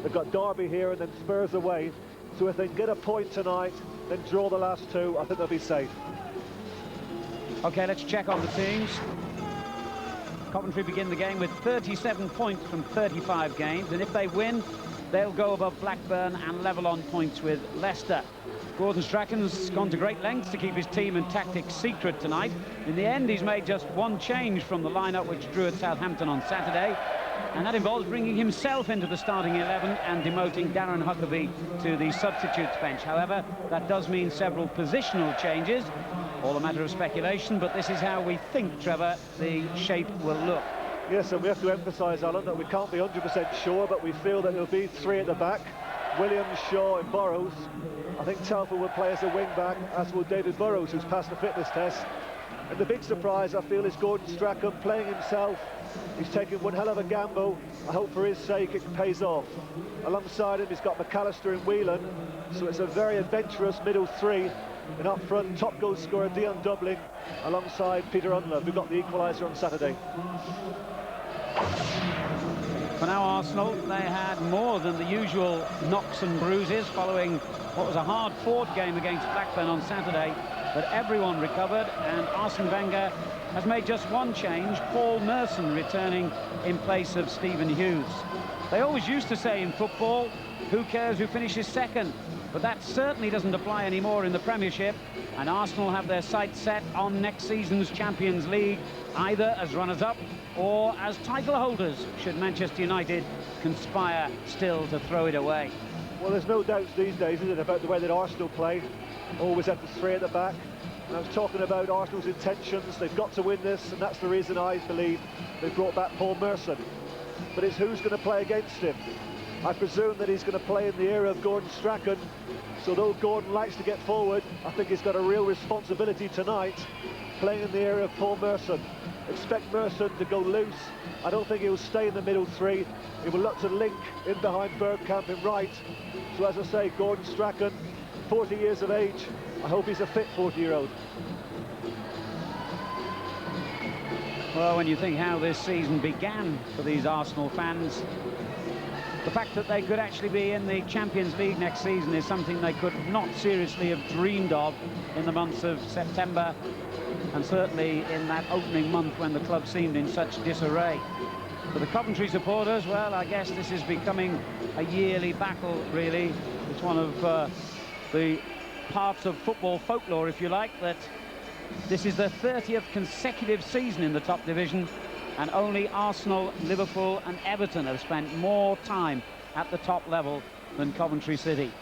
They've got Derby here and then Spurs away. So if they can get a point tonight, then draw the last two, I think they'll be safe. OK, let's check on the teams. Coventry begin the game with 37 points from 35 games, and if they win, they'll go above Blackburn and level on points with Leicester. Gordon Strachan's gone to great lengths to keep his team and tactics secret tonight. In the end, he's made just one change from the lineup which drew at Southampton on Saturday, and that involves bringing himself into the starting 11 and demoting Darren Huckabee to the substitutes bench. However, that does mean several positional changes, all a matter of speculation, but this is how we think, Trevor, the shape will look. Yes, and we have to emphasise, Alan, that we can't be 100% sure, but we feel that there'll be three at the back. Williams, Shaw and Burrows. I think Telford will play as a wing-back, as will David Burrows, who's passed the fitness test. And the big surprise, I feel, is Gordon Strachan playing himself. He's taken one hell of a gamble. I hope for his sake it pays off. Alongside him, he's got McAllister and Whelan, so it's a very adventurous middle three. And up front, top goal scorer Dion Dublin, alongside Peter Unlove, who got the equaliser on Saturday. For now, Arsenal, they had more than the usual knocks and bruises following what was a hard-fought game against Blackburn on Saturday, but everyone recovered, and Arsene Wenger has made just one change, Paul Merson returning in place of Stephen Hughes. They always used to say in football, who cares who finishes second? But that certainly doesn't apply anymore in the Premiership, and Arsenal have their sights set on next season's Champions League, either as runners-up or as title holders, should Manchester United conspire still to throw it away. Well, there's no doubts these days, is it, about the way that Arsenal play. Always at the three at the back. And I was talking about Arsenal's intentions. They've got to win this, and that's the reason I believe they've brought back Paul Merson. But it's who's going to play against him. I presume that he's going to play in the era of Gordon Strachan. So though Gordon likes to get forward, I think he's got a real responsibility tonight, playing in the era of Paul Merson. Expect Merson to go loose. I don't think he'll stay in the middle three. He will look to link in behind Bergkamp in right. So as I say, Gordon Strachan, 40 years of age. I hope he's a fit 40-year-old. Well, when you think how this season began for these Arsenal fans, the fact that they could actually be in the Champions League next season is something they could not seriously have dreamed of in the months of September, and certainly in that opening month when the club seemed in such disarray. For the Coventry supporters, well, I guess this is becoming a yearly battle, really. It's one of the parts of football folklore, if you like, that this is their 30th consecutive season in the top division, and only Arsenal, Liverpool and Everton have spent more time at the top level than Coventry City.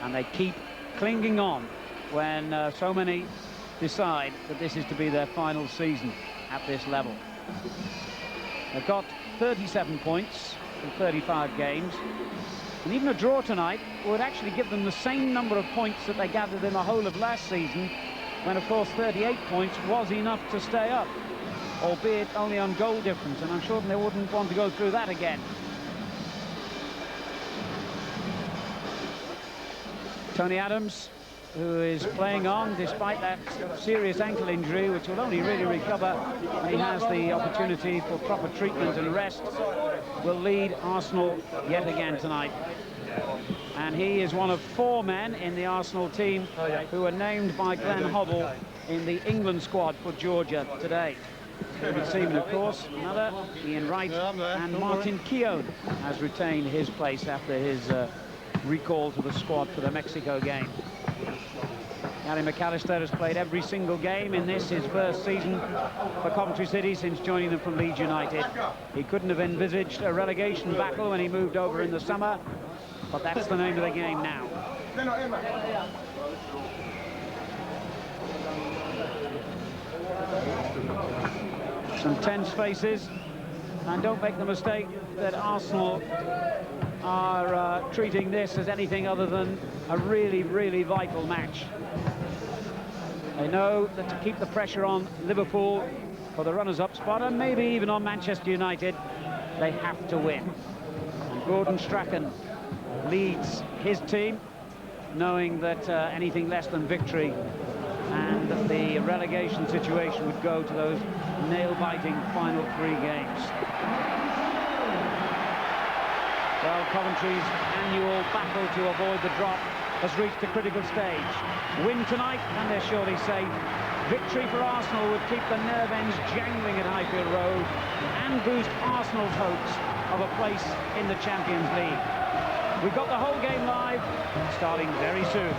And they keep clinging on when so many decide that this is to be their final season at this level. They've got 37 points in 35 games, and even a draw tonight would actually give them the same number of points that they gathered in the whole of last season, when of course 38 points was enough to stay up, albeit only on goal difference, and I'm sure they wouldn't want to go through that again. Tony Adams, who is playing on despite that serious ankle injury, which will only really recover when he has the opportunity for proper treatment and rest, will lead Arsenal yet again tonight. And he is one of 4 men in the Arsenal team who were named by Glenn Hoddle in the England squad for Georgia today. David Seaman, of course, another, Ian Wright, and Martin Keown has retained his place after his recall to the squad for the Mexico game. Gary McAllister has played every single game in this, his first season for Coventry City since joining them from Leeds United. He couldn't have envisaged a relegation battle when he moved over in the summer, but that's the name of the game now. Some tense faces, and don't make the mistake that Arsenal are treating this as anything other than a really, really vital match. They know that to keep the pressure on Liverpool for the runners-up spot, and maybe even on Manchester United, they have to win. And Gordon Strachan leads his team, knowing that anything less than victory and that the relegation situation would go to those nail-biting final 3 games. Well, Coventry's annual battle to avoid the drop has reached a critical stage. Win tonight and they're surely safe. Victory for Arsenal would keep the nerve ends jangling at Highfield Road and boost Arsenal's hopes of a place in the Champions League. We've got the whole game live, starting very soon.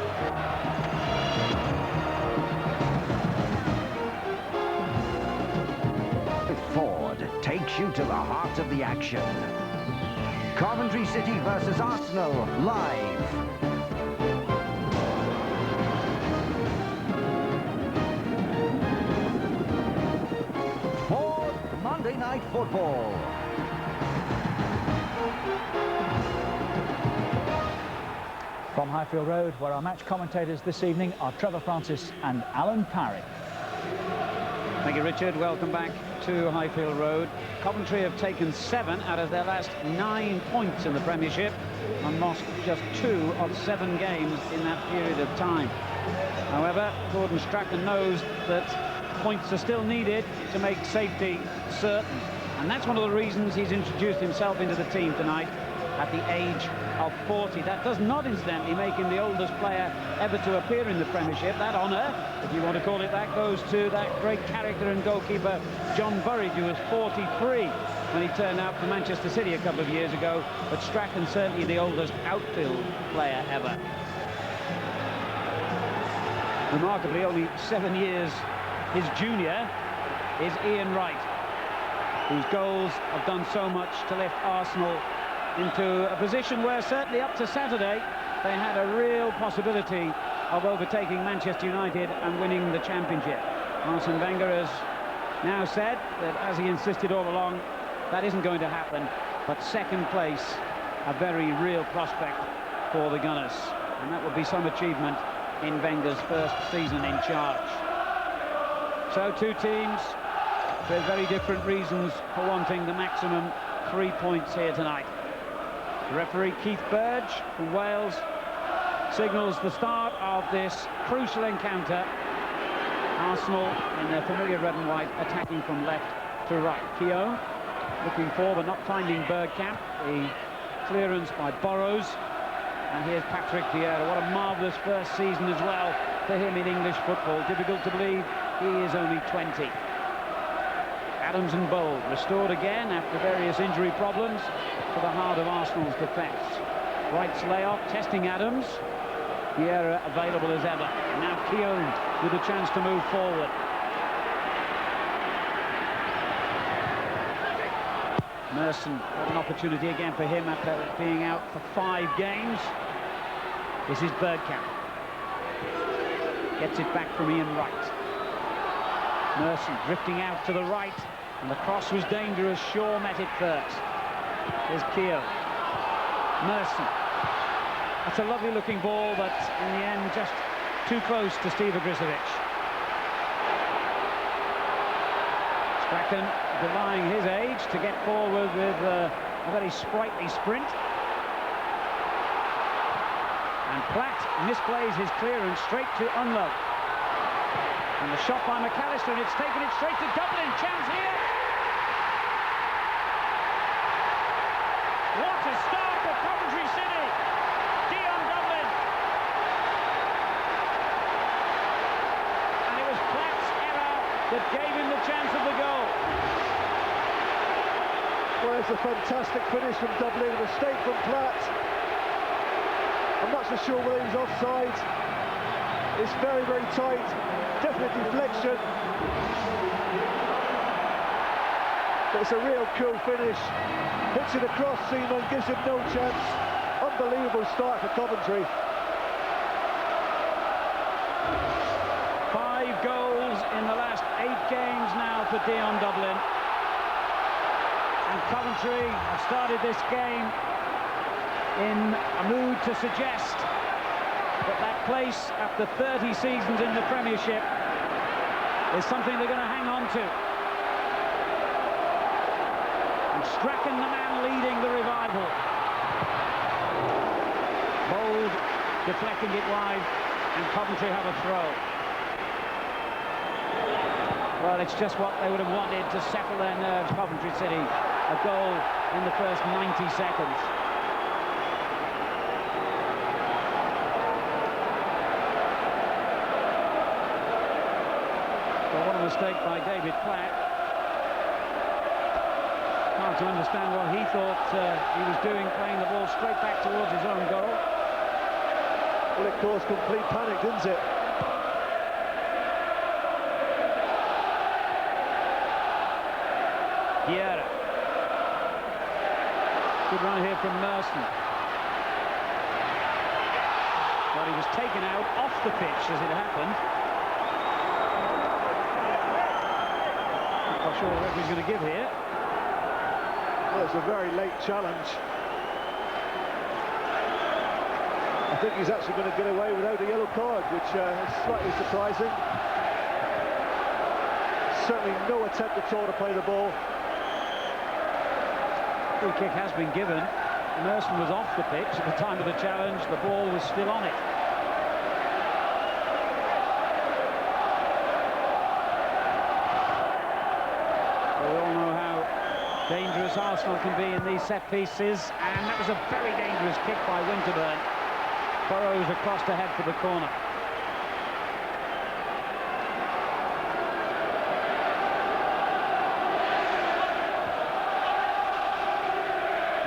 Ford takes you to the heart of the action. Coventry City versus Arsenal live. Ford Monday Night Football. From Highfield Road, where our match commentators this evening are Trevor Francis and Alan Parry. Thank you, Richard. Welcome back to Highfield Road. Coventry have taken 7 out of their last 9 points in the Premiership and lost just 2 of 7 games in that period of time. However, Gordon Strachan knows that points are still needed to make safety certain. And that's one of the reasons he's introduced himself into the team tonight at the age of 40. That does not, incidentally, make him the oldest player ever to appear in the Premiership. That honour, if you want to call it that, goes to that great character and goalkeeper John Burridge, who was 43 when he turned out for Manchester City a couple of years ago. But Strachan certainly the oldest outfield player ever. Remarkably, only 7 years his junior is Ian Wright, whose goals have done so much to lift Arsenal into a position where, certainly up to Saturday, they had a real possibility of overtaking Manchester United and winning the championship. Arsene Wenger has now said that, as he insisted all along, that isn't going to happen. But second place, a very real prospect for the Gunners. And that would be some achievement in Wenger's first season in charge. So 2 teams with very different reasons for wanting the maximum 3 points here tonight. Referee Keith Burge from Wales signals the start of this crucial encounter. Arsenal, in their familiar red and white, attacking from left to right. Keown looking for but not finding Bergkamp. The clearance by Burrows. And here's Patrick Vieira. What a marvellous first season as well for him in English football. Difficult to believe he is only 20. Adams and Bold restored again after various injury problems to the heart of Arsenal's defence. Wright's layoff, testing Adams. Vieira available as ever. And now Keown with a chance to move forward. Merson, what an opportunity again for him after being out for 5 games. This is Bergkamp. Gets it back from Ian Wright. Merson drifting out to the right. And the cross was dangerous. Shaw met it first. There's Keown. Merson. That's a lovely looking ball, but in the end just too close to Steve Ogrizovic. Strachan belying his age to get forward with a very sprightly sprint. And Platt misplays his clearance straight to Unlow. And the shot by McAllister, and it's taken it straight to Dublin. Chance here. What a start for Coventry City. Dion Dublin. And it was Platt's error that gave him the chance of the goal. Well, it's a fantastic finish from Dublin. A mistake from Platt. I'm not so sure whether he's offside. It's very, very tight. Definite deflection. But it's a real cool finish. Hits it across Seaman, gives him no chance. Unbelievable start for Coventry. 5 goals in the last 8 games now for Dion Dublin. And Coventry have started this game in a mood to suggest that place after 30 seasons in the Premiership is something they're going to hang on to. And Strachan, the man leading the revival. Bold deflecting it wide, and Coventry have a throw. Well, it's just what they would have wanted to settle their nerves, Coventry City. A goal in the first 90 seconds. mistake by David Platt. Hard to understand what he thought he was doing, playing the ball straight back towards his own goal. Well, it caused complete panic, didn't it? Vieira. Good run here from Merson. But he was taken out off the pitch as it happened. Not sure what the referee's going to give here. Well, it's a very late challenge. I think he's actually going to get away without a yellow card, which is slightly surprising. Certainly no attempt at all to play the ball. Free kick has been given. Merson was off the pitch at the time of the challenge. The ball was still on it. We all know how dangerous Arsenal can be in these set pieces, and that was a very dangerous kick by Winterburn. Burrows across to head for the corner.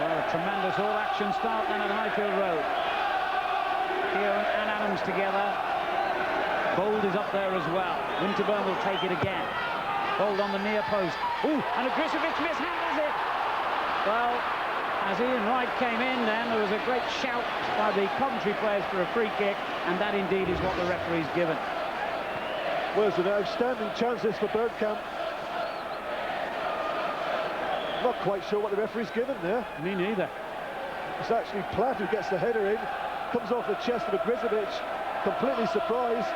Well, a tremendous all-action start then at Highfield Road. Keown and Adams together. Bold is up there as well. Winterburn will take it again. Bold on the near post. Ooh, and Grisovic mishandles it. Well, as Ian Wright came in then, there was a great shout by the Coventry players for a free kick, and that indeed is what the referee's given. Well, it's an outstanding chance this for Bergkamp. Not quite sure what the referee's given there. Me neither. It's actually Platt who gets the header in, comes off the chest of Grisovic, completely surprised.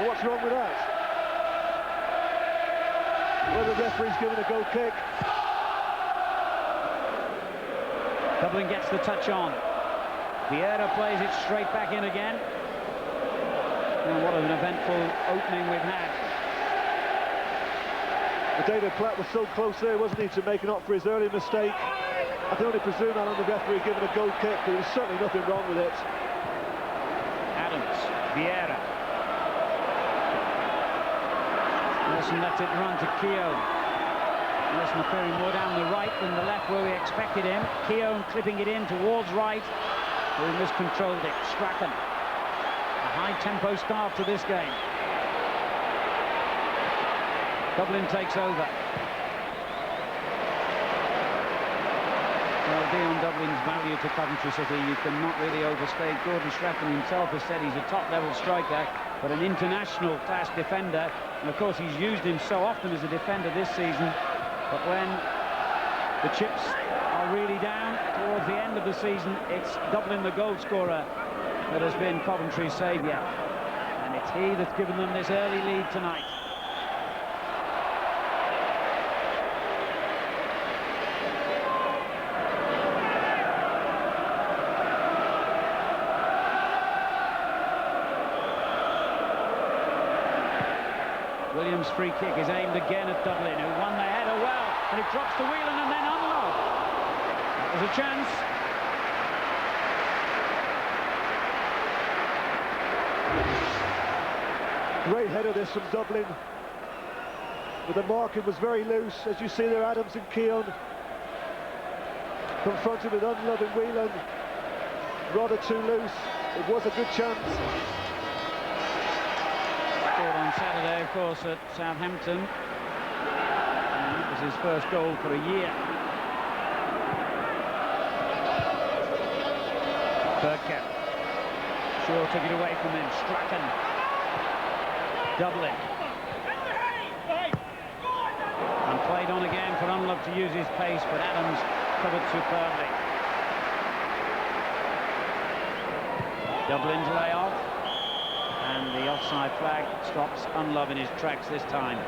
Well, what's wrong with that? Well, the referee's given a goal kick. Dublin gets the touch on. Vieira plays it straight back in again. And what an eventful opening we've had. But David Platt was so close there, wasn't he, to making up for his early mistake. I can only presume Alan, the referee, given a goal kick, but there's certainly nothing wrong with it. Adams, Vieira. Merson lets it run to Keown. Merson appearing more down the right than the left where we expected him. Keown clipping it in towards right, who miscontrolled it. Strachan. A high-tempo start to this game. Dublin takes over. Well, beyond Dublin's value to Coventry City, you cannot really overstate. Gordon Strachan himself has said he's a top-level striker, but an international class defender. And of course, he's used him so often as a defender this season. But when the chips are really down towards the end of the season, it's Dublin, the goal scorer, that has been Coventry's saviour. And it's he that's given them this early lead tonight. Williams' free kick is aimed again at Dublin, who won the header well, and it drops to Whelan and then Unlov. There's a chance. Great header this from Dublin. But the marking was very loose, as you see there. Adams and Keown confronted with Unlov and Whelan. Rather too loose. It was a good chance. On Saturday, of course, at Southampton. And it was his first goal for a year. Bergkamp. Shaw took it away from him. Strachan. Dublin. And played on again for Unlov to use his pace, but Adams covered superbly. Dublin's layoff. And the offside flag stops Unlov in his tracks this time.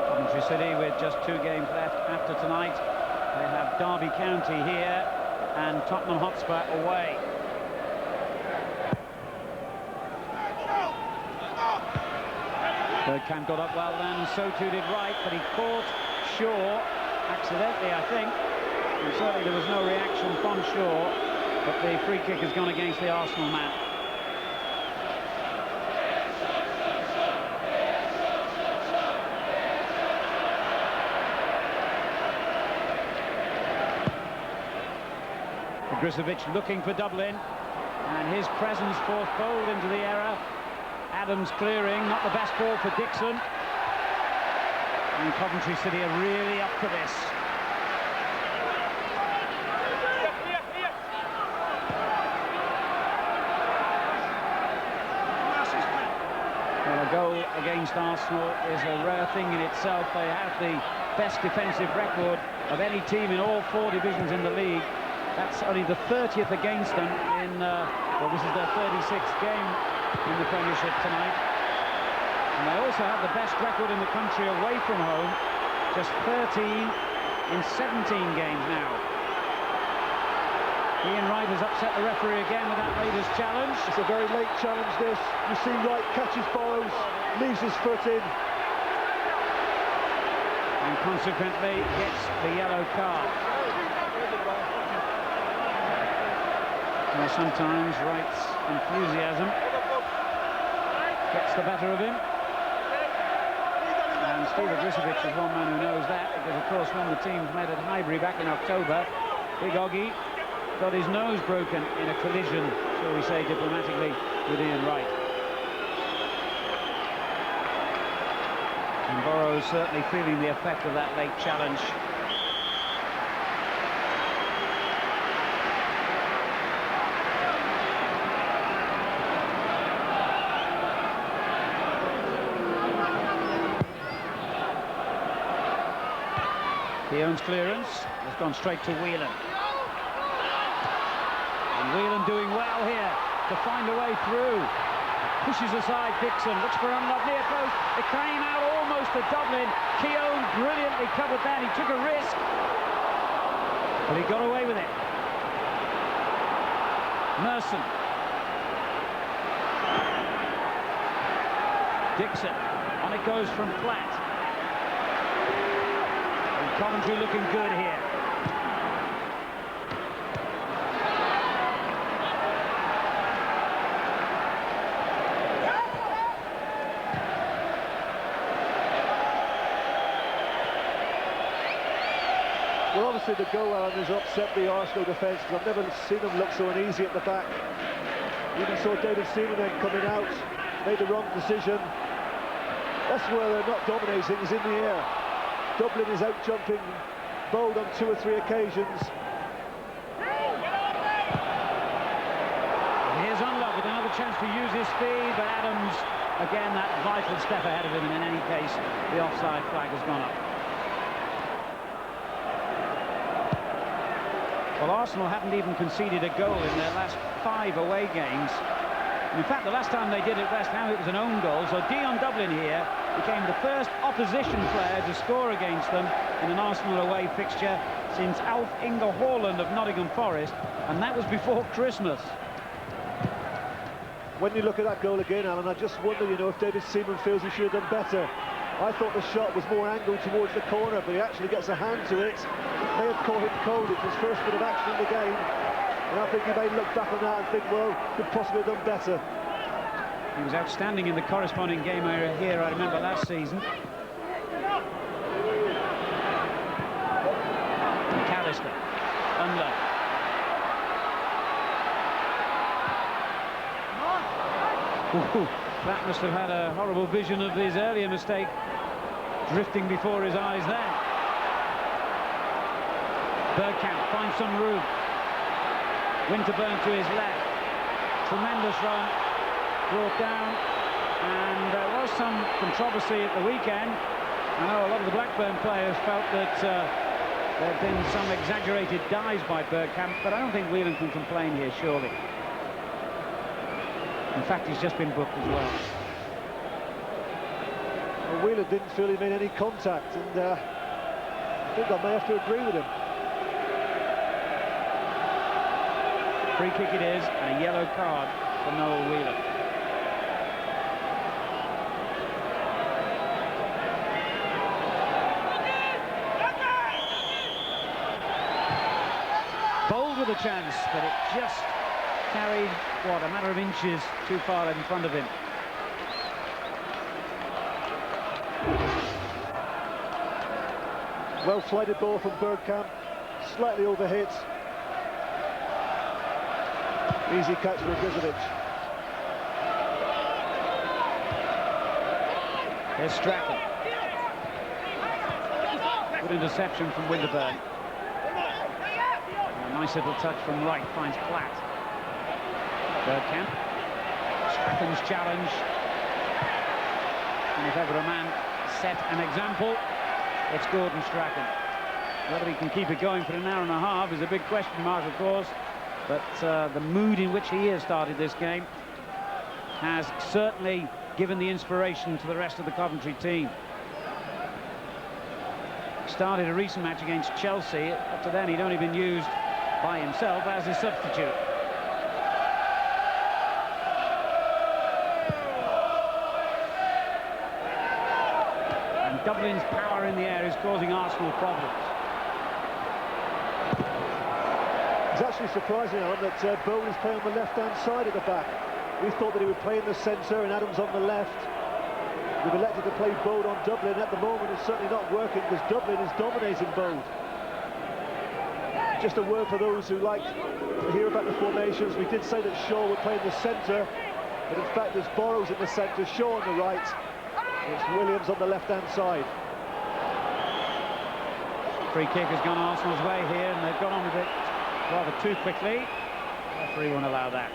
Coventry City with just 2 games left after tonight. They have Derby County here and Tottenham Hotspur away. Bergkamp got up well then, and so too did Wright, but he caught Shaw accidentally, I think. And certainly there was no reaction from Shaw, but the free kick has gone against the Arsenal man. Grisovic looking for Dublin, and his presence fourfold into the error. Adams clearing, not the best ball for Dixon. And Coventry City are really up for this. Well, a goal against Arsenal is a rare thing in itself. They have the best defensive record of any team in all 4 divisions in the league. That's only the 30th against them in, well, this is their 36th game in the Premiership tonight. And they also have the best record in the country away from home, just 13 in 17 games now. Ian Wright has upset the referee again with that latest challenge. It's a very late challenge, this. You see Wright catches Burrows, leaves his foot in. And consequently gets the yellow card. Well, sometimes Wright's enthusiasm gets the better of him. And Steve Grisovic is one man who knows that, because of course when the teams met at Highbury back in October, Big Oggy got his nose broken in a collision, shall we say diplomatically, with Ian Wright. And Burrows certainly feeling the effect of that late challenge. Keown's clearance has gone straight to Whelan. And Whelan doing well here to find a way through. Pushes aside Dixon, looks for unlocked near post. It came out almost to Dublin. Keown brilliantly covered that. He took a risk, but he got away with it. Merson. Dixon. On it goes from flat. Coventry looking good here. Well, obviously the goal, Alan, has upset the Arsenal defence, because I've never seen them look so uneasy at the back. Even saw David Seaman then coming out, made the wrong decision. That's where they're not dominating, is in the air. Dublin is out jumping Bold on 2 or 3 occasions. Here's Unlove with another chance to use his speed, but Adams, again, that vital step ahead of him, and in any case, the offside flag has gone up. Well, Arsenal haven't even conceded a goal in their last 5 away games. In fact, the last time they did at West Ham, it was an own goal. So Dion Dublin here became the first opposition player to score against them in an Arsenal away fixture since Alf Inge Haaland of Nottingham Forest, and that was before Christmas. When you look at that goal again, Alan, I just wonder, you know, if David Seaman feels he should have done better. I thought the shot was more angled towards the corner, but he actually gets a hand to it. May have caught him cold. It's his first bit of action in the game. And I think he may look back on that and think, well, could possibly have done better. He was outstanding in the corresponding game here, I remember, last season. McAllister, Unlow. That must have had a horrible vision of his earlier mistake drifting before his eyes then. Bergkamp finds some room. Winterburn to his left. Tremendous run. Brought down. And there was some controversy at the weekend. I know a lot of the Blackburn players felt that there have been some exaggerated dives by Bergkamp, but I don't think Whelan can complain here, surely. In fact, he's just been booked as well. Well, Whelan didn't feel he made any contact, and I think I may have to agree with him. Free kick it is, and a yellow card for Noel Whelan. with a chance, but it just carried, what, a matter of inches too far in front of him. Well flighted ball from Bergkamp, slightly overhit. Easy catch for Gizovic. Here's Strachan. Good interception from Winterburn. A nice little touch from Wright, finds Platt. Bergkamp. Strachan's challenge. And if ever a man set an example, it's Gordon Strachan. Whether he can keep it going for an hour and a half is a big question mark, of course. But the mood in which he has started this game has certainly given the inspiration to the rest of the Coventry team. Started a recent match against Chelsea. Up to then, he'd only been used by himself as a substitute. And Dublin's power in the air is causing Arsenal problems. It's actually surprising, Alan, that Bowen is playing on the left-hand side of the back. We thought that he would play in the centre and Adams on the left. We've elected to play Bode on Dublin. At the moment, it's certainly not working because Dublin is dominating Bode. Just a word for those who like to hear about the formations. We did say that Shaw would play in the centre, but in fact there's Burrows in the centre, Shaw on the right. It's Williams on the left-hand side. Free kick has gone Arsenal's way here, and they've gone on with it rather too quickly. The referee won't allow that.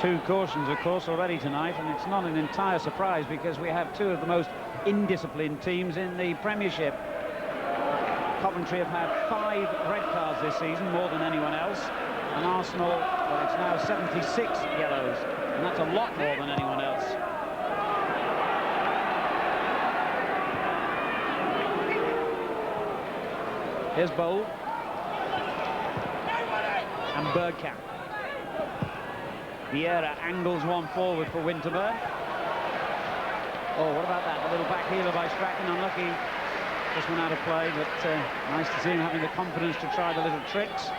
Two cautions, of course, already tonight, and it's not an entire surprise because we have two of the most indisciplined teams in the Premiership. Coventry have had 5 red cards this season, more than anyone else, and Arsenal, well, it's now 76 yellows, and that's a lot more than anyone else. Here's Bowl and Bergkamp. Vieira angles one forward for Winterburn. Oh, what about that? A little back heeler by Strachan, unlucky. Just went out of play, but nice to see him having the confidence to try the little tricks.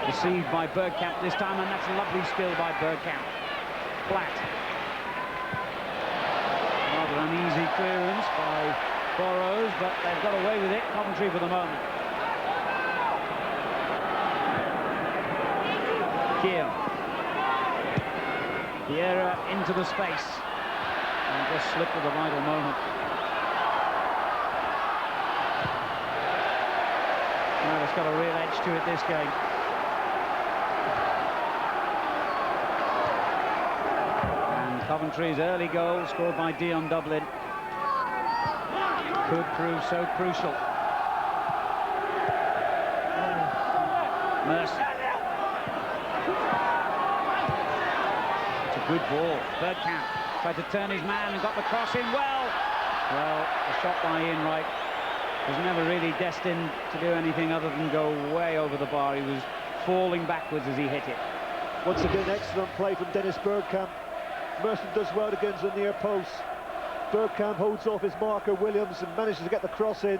Received by Bergkamp this time, and that's a lovely skill by Bergkamp. Platt. Rather uneasy clearance by Burrows, but they've got away with it, Coventry, for the moment. Keogh. Vieira into the space and just slipped at the vital moment. Well, it's got a real edge to it, this game. And Coventry's early goal, scored by Dion Dublin, could prove so crucial. Mercer. It's a good ball. Bergkamp tried to turn his man and got the cross in well. Well, a shot by Enright was never really destined to do anything other than go way over the bar. He was falling backwards as he hit it. Once again, excellent play from Dennis Bergkamp. Merson does well against the near post. Bergkamp holds off his marker Williams and manages to get the cross in.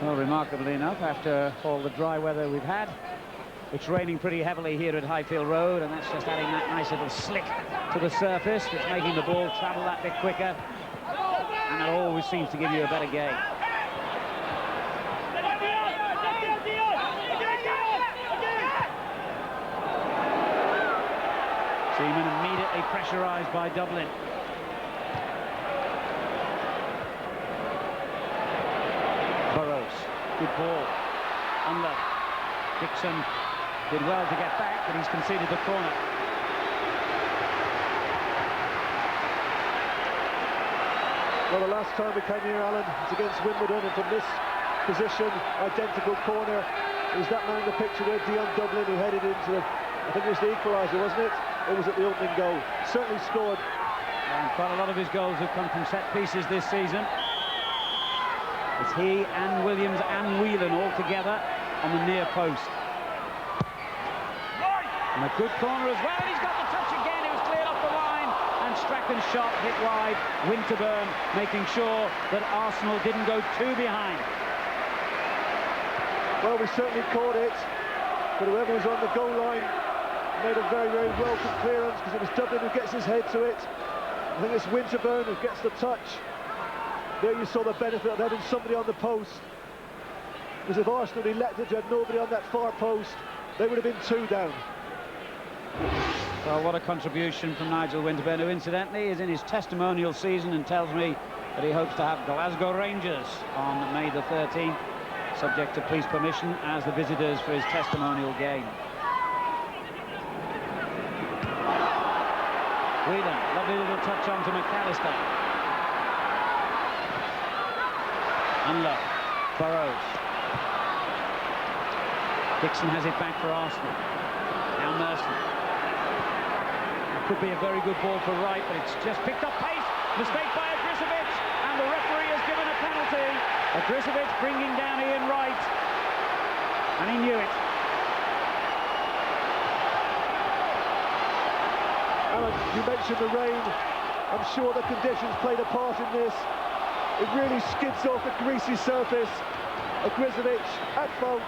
Well, remarkably enough, after all the dry weather we've had, it's raining pretty heavily here at Highfield Road, and that's just adding that nice little slick to the surface, which making the ball travel that bit quicker, and it always seems to give you a better game. Seaman immediately pressurised by Dublin. Burrows, good ball. Under. Dixon did well to get back, but he's conceded the corner. Well, the last time we came here, Alan, it's against Wimbledon, and from this position, identical corner, it was that man in the picture there, Dion Dublin, who headed into the, I think it was the equaliser, wasn't it? Or was it the opening goal? Certainly scored. And quite a lot of his goals have come from set pieces this season. It's he and Williams and Whelan all together on the near post. And a good corner as well, and he's got the touch again. It was cleared off the line Strachan's shot hit wide. Winterburn making sure that Arsenal didn't go too behind. Well, we certainly caught it, but whoever was on the goal line made a very, very welcome clearance, because it was Dublin who gets his head to it. I think it's Winterburn who gets the touch. There you saw the benefit of having somebody on the post, because if Arsenal elected to have nobody on that far post, they would have been 2 down. Well, what a contribution from Nigel Winterburn, who incidentally is in his testimonial season and tells me that he hopes to have Glasgow Rangers on May the 13th, subject to police permission, as the visitors for his testimonial game. Whelan, lovely little touch on to McAllister. Unlow, Burrows. Dixon has it back for Arsenal. Now Merson. It could be a very good ball for Wright, but it's just picked up pace. Mistake by Ogrizovic, and the referee has given a penalty. Ogrizovic bringing down Ian Wright, and he knew it. Alan, you mentioned the rain. I'm sure the conditions played a part in this. It really skids off a greasy surface. Ogrizovic at fault,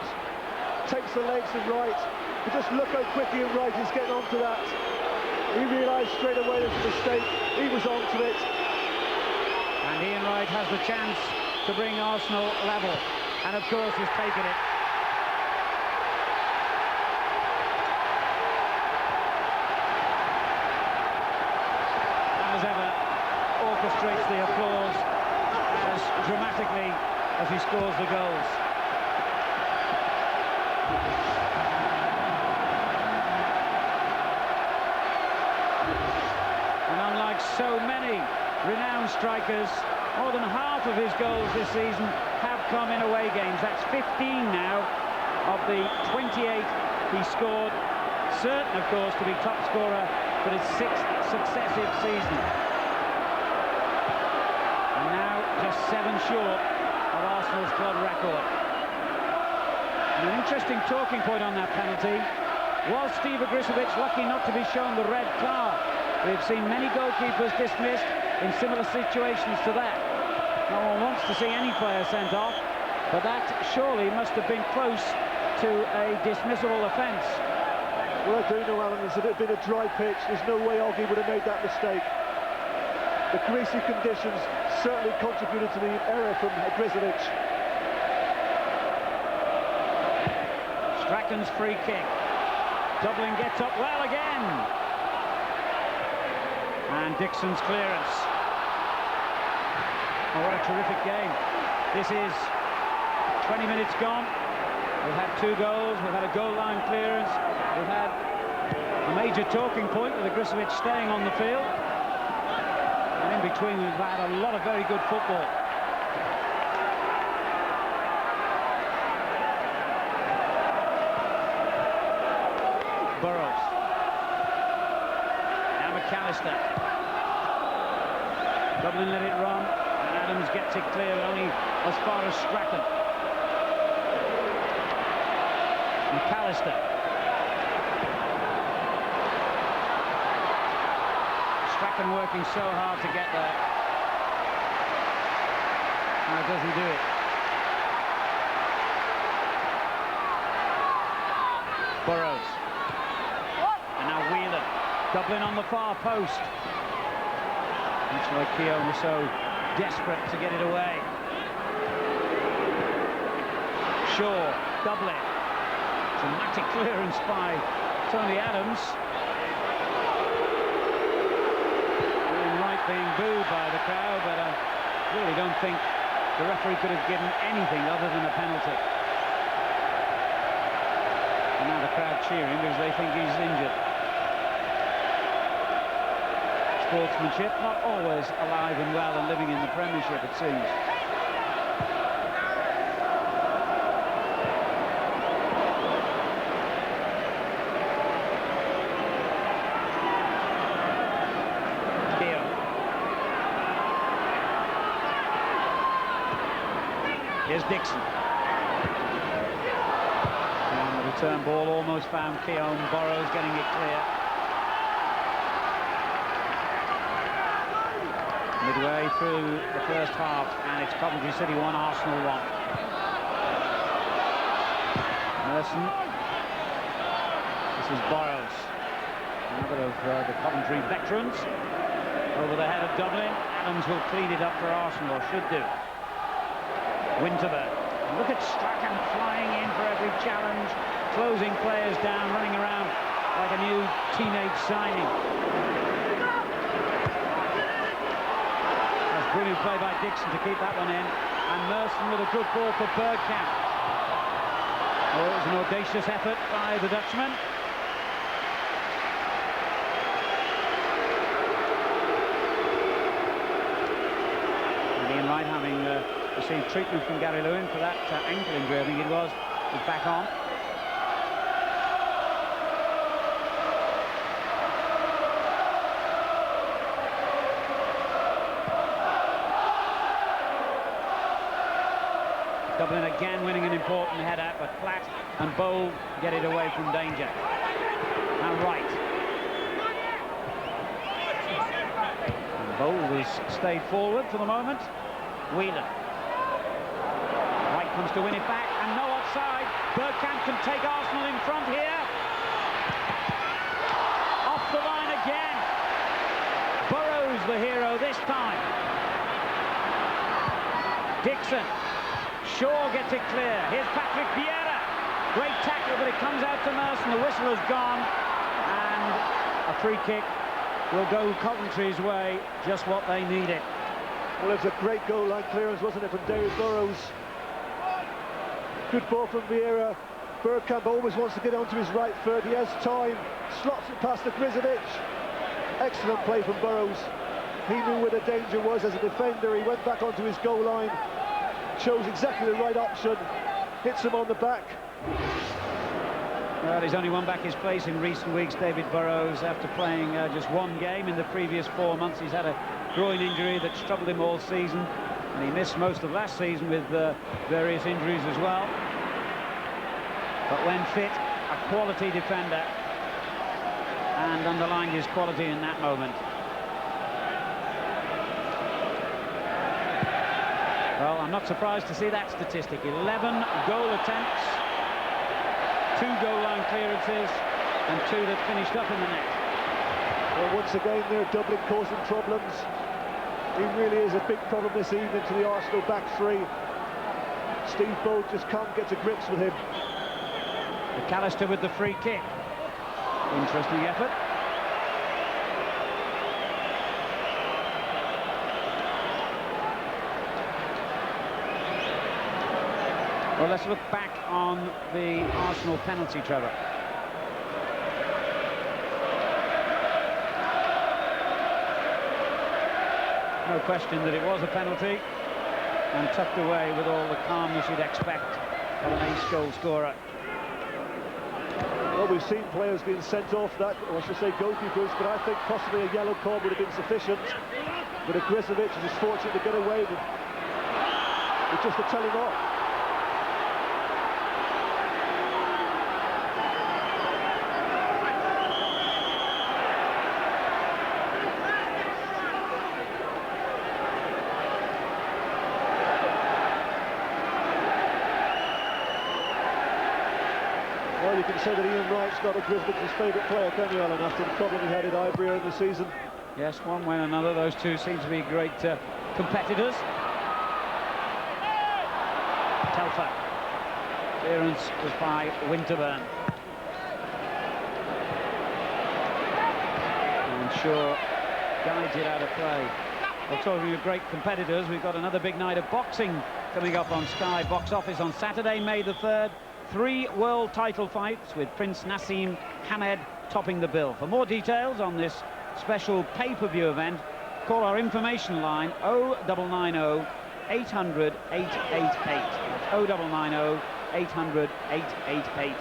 takes the legs of Wright. But just look how quickly Ian Wright is getting onto that. He realised straight away there's a mistake. He was onto it. And Ian Wright has the chance to bring Arsenal level, and of course has taken it. As ever, orchestrates the applause as dramatically as he scores the goals. And unlike so many renowned strikers, more than half of his goals this season have come in away games. That's 15 now of the 28 he scored. Certain, of course, to be top scorer for his 6th successive season. And now just 7 short of Arsenal's club record. And an interesting talking point on that penalty: was Steve Ogrizovic lucky not to be shown the red card? We've seen many goalkeepers dismissed in similar situations to that. No one wants to see any player sent off, but that surely must have been close to a dismissible offence. Well, I do know, Alan, if it had been a dry pitch, there's no way Oggy would have made that mistake. The greasy conditions certainly contributed to the error from Ogrizovic. Strachan's free kick. Dublin gets up well again. And Dixon's clearance. Oh, what a terrific game. This is 20 minutes gone. We've had 2 goals, we've had a goal line clearance, we've had a major talking point with Ogrizovic staying on the field. And in between we've had a lot of very good football. Burrows. Now McAllister. Dublin let it run, and Adams gets it clear, but only as far as Strachan. McAllister. Strachan working so hard to get there. Now does he do it? Burrows. And now Whelan. Dublin on the far post. That's why Keown was so desperate to get it away. Shaw, Dublin. Dramatic clearance by Tony Adams. Ian Wright being booed by the crowd, but I really don't think the referee could have given anything other than a penalty. And now the crowd cheering because they think he's injured. Sportsmanship not always alive and well and living in the Premiership, it seems. Here's Dixon. And the return ball almost found Keown. Burrows getting it clear. Midway through the first half, and it's Coventry City 1, Arsenal 1. Merson. This is Burrows, another of the Coventry veterans. Over the head of Dublin. Adams will clean it up for Arsenal, or should do. Winterburn. Look at Strachan flying in for every challenge, closing players down, running around like a new teenage signing. That's brilliant play by Dixon to keep that one in. And Merson with a good ball for Bergkamp. Oh, it was an audacious effort by the Dutchman. And Ian Wright, having received treatment from Gary Lewin for that ankle injury, I think it was back on. Dublin again winning an important header, but Platt and Bold get it away from danger. And Wright. And Bold has stayed forward for the moment. Whelan. Wright comes to win it back, and no offside. Bergkamp can take Arsenal in front here. Off the line again. Burrows the hero this time. Dixon. Shaw gets it clear. Here's Patrick Vieira. Great tackle, but it comes out to Merson. The whistle has gone, and a free kick will go Coventry's way. Just what they needed. Well, it's a great goal line clearance, wasn't it, from David Burrows? Good ball from Vieira. Bergkamp always wants to get onto his right foot. He has time. Slots it past the Grizovic. Excellent play from Burrows. He knew where the danger was as a defender. He went back onto his goal line. Chose exactly the right option, hits him on the back. Well, he's only won back his place in recent weeks, David Burrows, after playing just one game in the previous 4 months. He's had a groin injury that's troubled him all season, and he missed most of last season with various injuries as well. But when fit, a quality defender, and underlined his quality in that moment. Well, I'm not surprised to see that statistic. 11 goal attempts, 2 goal line clearances, and 2 that finished up in the net. Well, once again, they're Dublin causing problems. He really is a big problem this evening to the Arsenal back three. Steve Bold just can't get to grips with him. McAllister with the free kick. Interesting effort. Well, let's look back on the Arsenal penalty, Trevor. No question that it was a penalty, and tucked away with all the calmness you'd expect of an ace-goal scorer. Well, we've seen players being sent off that, or I should say goalkeepers, but I think possibly a yellow card would have been sufficient. But Grizovic is fortunate to get away with just a telling off. Well, you can say that Ian Wright's not a Grisovic's favourite player, can you, Alan, after the problem he had at Highbury in the season? Yes, one way or another, those two seem to be great competitors. Telfer. Clearance was by Winterburn. And Shaw guides it out of play. Well, talking of great competitors, we've got another big night of boxing coming up on Sky Box Office on Saturday, May the 3rd. 3 world title fights with Prince Nassim Hamed topping the bill. For more details on this special pay-per-view event, call our information line 0990 800 888. That's 0990 800 888.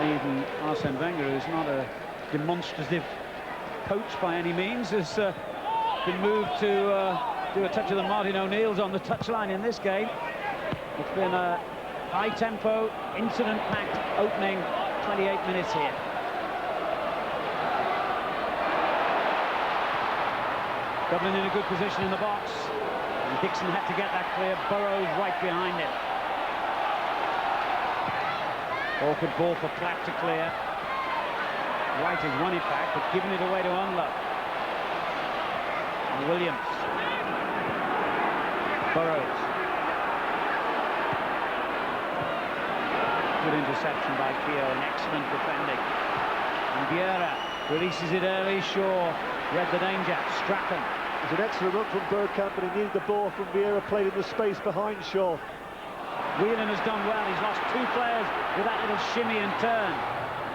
Even Arsene Wenger, who's not a demonstrative coach by any means, has been moved to do a touch of the Martin O'Neill's on the touchline in this game. It's been a high-tempo, incident-packed opening 28 minutes here. Dublin in a good position in the box. And Dixon had to get that clear. Burrows right behind him. Awkward ball for Platt to clear. White has won it back, but given it away to Unlove. And Williams. Burrows. Good interception by Keogh, and excellent defending. And Vieira releases it early. Shaw read the danger. Strachan. It's an excellent run from Bergkamp, and he needed the ball from Vieira, played in the space behind Shaw. Whelan has done well. He's lost 2 players with that little shimmy and turn.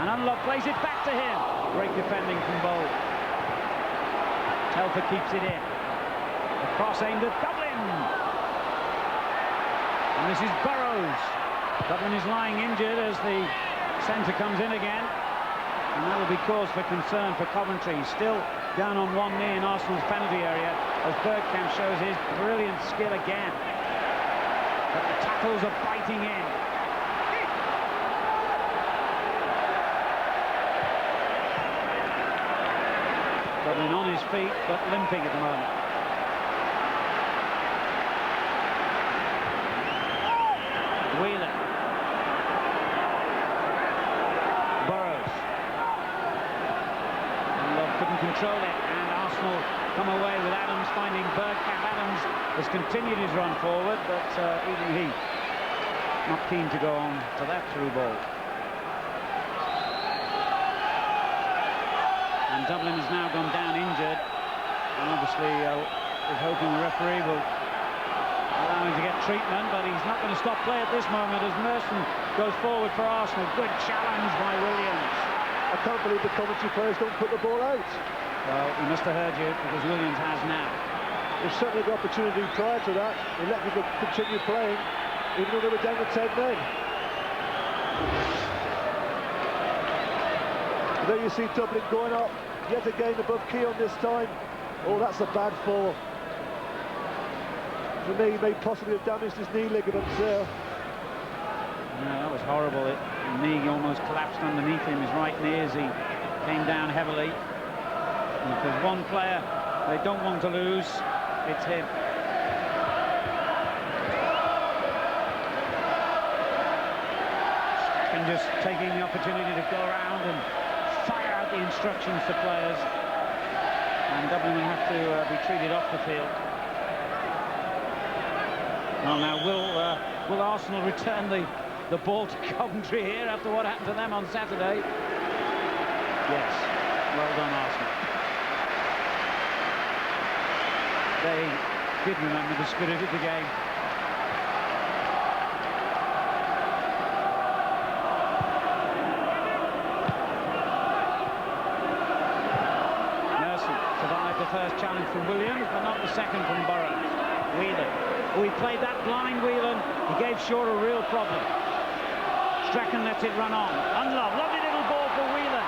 And Unlove plays it back to him. Great defending from Bowl. Telfer keeps it in. The cross aimed at Dublin. And this is Burrows. Dublin is lying injured as the centre comes in again. And that will be cause for concern for Coventry. Still down on one knee in Arsenal's penalty area as Bergkamp shows his brilliant skill again. But the tackles are biting in. Dublin on his feet, but limping at the moment. Whelan. Burrows. Unlove couldn't control it, and Arsenal come away with Adams finding Bergkamp. Adams has continued his run forward, but even he not keen to go on to that through ball. And Dublin has now gone down injured, and obviously is hoping the referee will allow him to get treatment, but he's not going to stop play at this moment as Merson goes forward for Arsenal. Good challenge by Williams. I can't believe the Coventry players don't put the ball out. Well, he must have heard you, because Williams has now. They've certainly got opportunity prior to that. They let them continue playing, even though they were down to 10 men. There you see Dublin going up, yet again above Keogh this time. Oh, that's a bad fall. For me, he may possibly have damaged his knee ligaments there. No, that was horrible. The knee almost collapsed underneath him, his right knee, as he came down heavily. And if there's one player they don't want to lose, it's him. And just taking the opportunity to go around and fire out the instructions to players. And Dublin will have to be treated off the field. Well, now, will Arsenal return the ball to Coventry here after what happened to them on Saturday? Yes. Well done, Arsenal. They did remember the spirit of the game. Merson survived the first challenge from Williams, but not the second from Burrows. Whelan. Oh, he played that blind, Whelan. He gave Shaw a real problem. Strachan lets it run on. Unlove, lovely little ball for Whelan.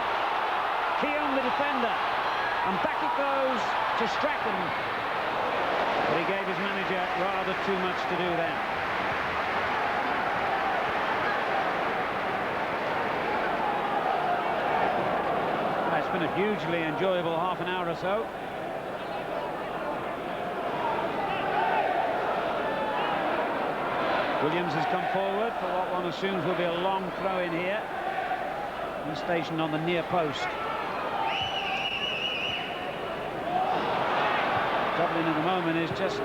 Keogh, the defender. And back it goes to Strachan. But he gave his manager rather too much to do then. It's been a hugely enjoyable half an hour or so. Williams has come forward for what one assumes will be a long throw in here. He's stationed on the near post. Dublin at the moment is just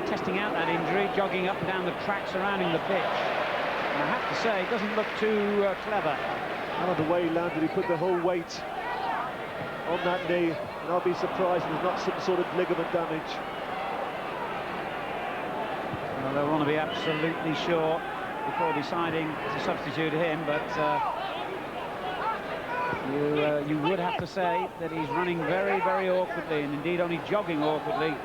testing out that injury, jogging up and down the track surrounding the pitch. And I have to say, it doesn't look too clever. And on the way he landed, he put the whole weight on that knee, and I'll be surprised if there's not some sort of ligament damage. Well, they'll want to be absolutely sure before deciding to substitute him, but you would have to say that he's running very, very awkwardly, and indeed only jogging awkwardly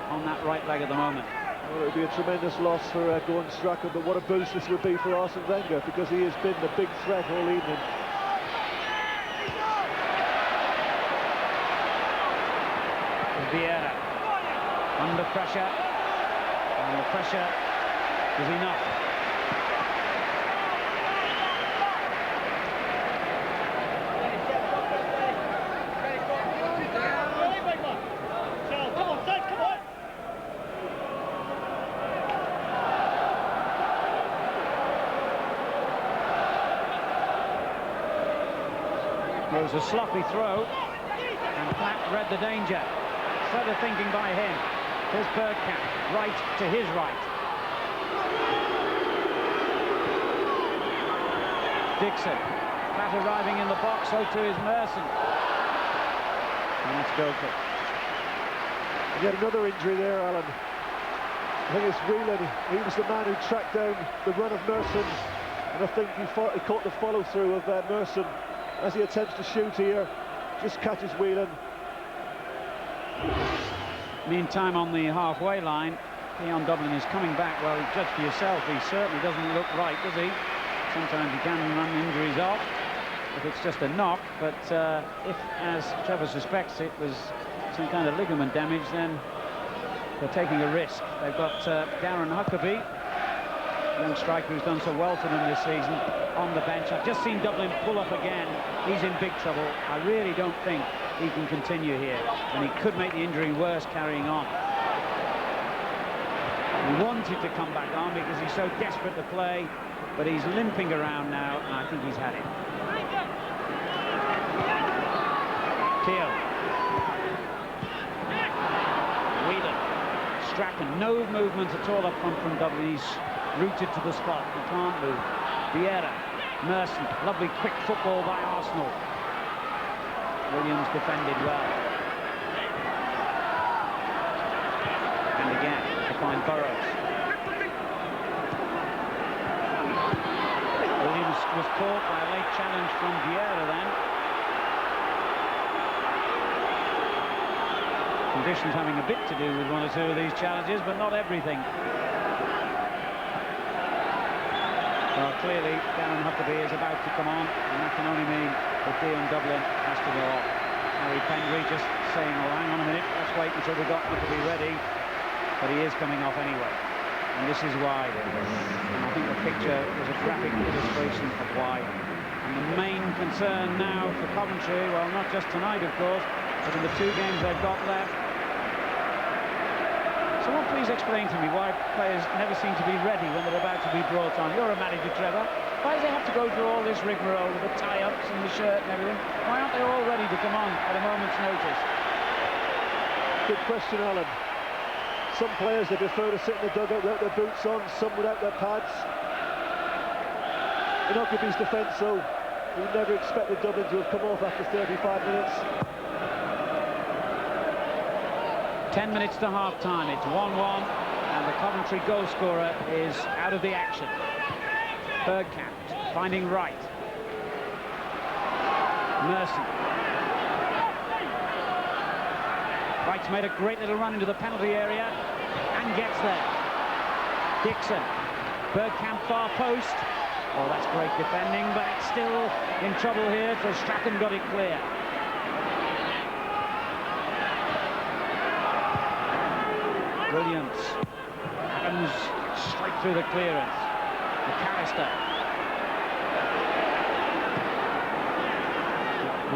on that right leg at the moment. Well, it would be a tremendous loss for Gordon Strachan, but what a boost this would be for Arsene Wenger, because he has been the big threat all evening. Vieira under pressure, and the pressure is enough. It was a sloppy throw, and Platt read the danger. Further thinking by him. Here's Bergkamp, right to his right. Dixon. Platt arriving in the box, so too is Merson. And that's goal kick. And yet another injury there, Alan. I think it's Whelan. He was the man who tracked down the run of Merson, and I think he caught the follow-through of Merson as he attempts to shoot here. Just catches Whelan. Meantime, on the halfway line, Keon Dublin is coming back. Well, judge for yourself. He certainly doesn't look right, does he? Sometimes he can run injuries off if it's just a knock, but if, as Trevor suspects, it was some kind of ligament damage, then they're taking a risk. They've got Darren Huckabee, young striker who's done so well for them this season, on the bench. I've just seen Dublin pull up again. He's in big trouble. I really don't think he can continue here, and he could make the injury worse carrying on. He wanted to come back on because he's so desperate to play, but he's limping around now, and I think he's had it. Keogh. Whelan. Strachan. No movement at all up front from Dublin. He's rooted to the spot. He can't move. Vieira. Merson. Lovely quick football by Arsenal. Williams defended well. And again, to find Burrows. Williams was caught by a late challenge from Vieira then. Conditions having a bit to do with one or two of these challenges, but not everything. Well, clearly, Darren Huckabee is about to come on, and that can only mean that Keon Dublin has to go off. Harry Pendry just saying, oh, hang on a minute, let's wait until we've got Huckabee ready. But he is coming off anyway. And this is why. And I think the picture was a graphic illustration of why. And the main concern now for Coventry, well, not just tonight, of course, but in the 2 games they've got left. Someone please explain to me why players never seem to be ready when they're about to be brought on. You're a manager, Trevor. Why do they have to go through all this rigmarole with the tie-ups and the shirt and everything? Why aren't they all ready to come on at a moment's notice? Good question, Alan. Some players, they prefer to sit in the dugout without their boots on, some without their pads. In Huckabee's defence, though, we never expected Dublin to have come off after 35 minutes. 10 minutes to half-time. It's 1-1, and the Coventry goal scorer is out of the action. Bergkamp finding Wright. Merson. Wright's made a great little run into the penalty area and gets there. Dixon. Bergkamp far post. Oh, that's great defending, but it's still in trouble here, so Strachan got it clear. Williams. Adams straight through the clearance. McAllister.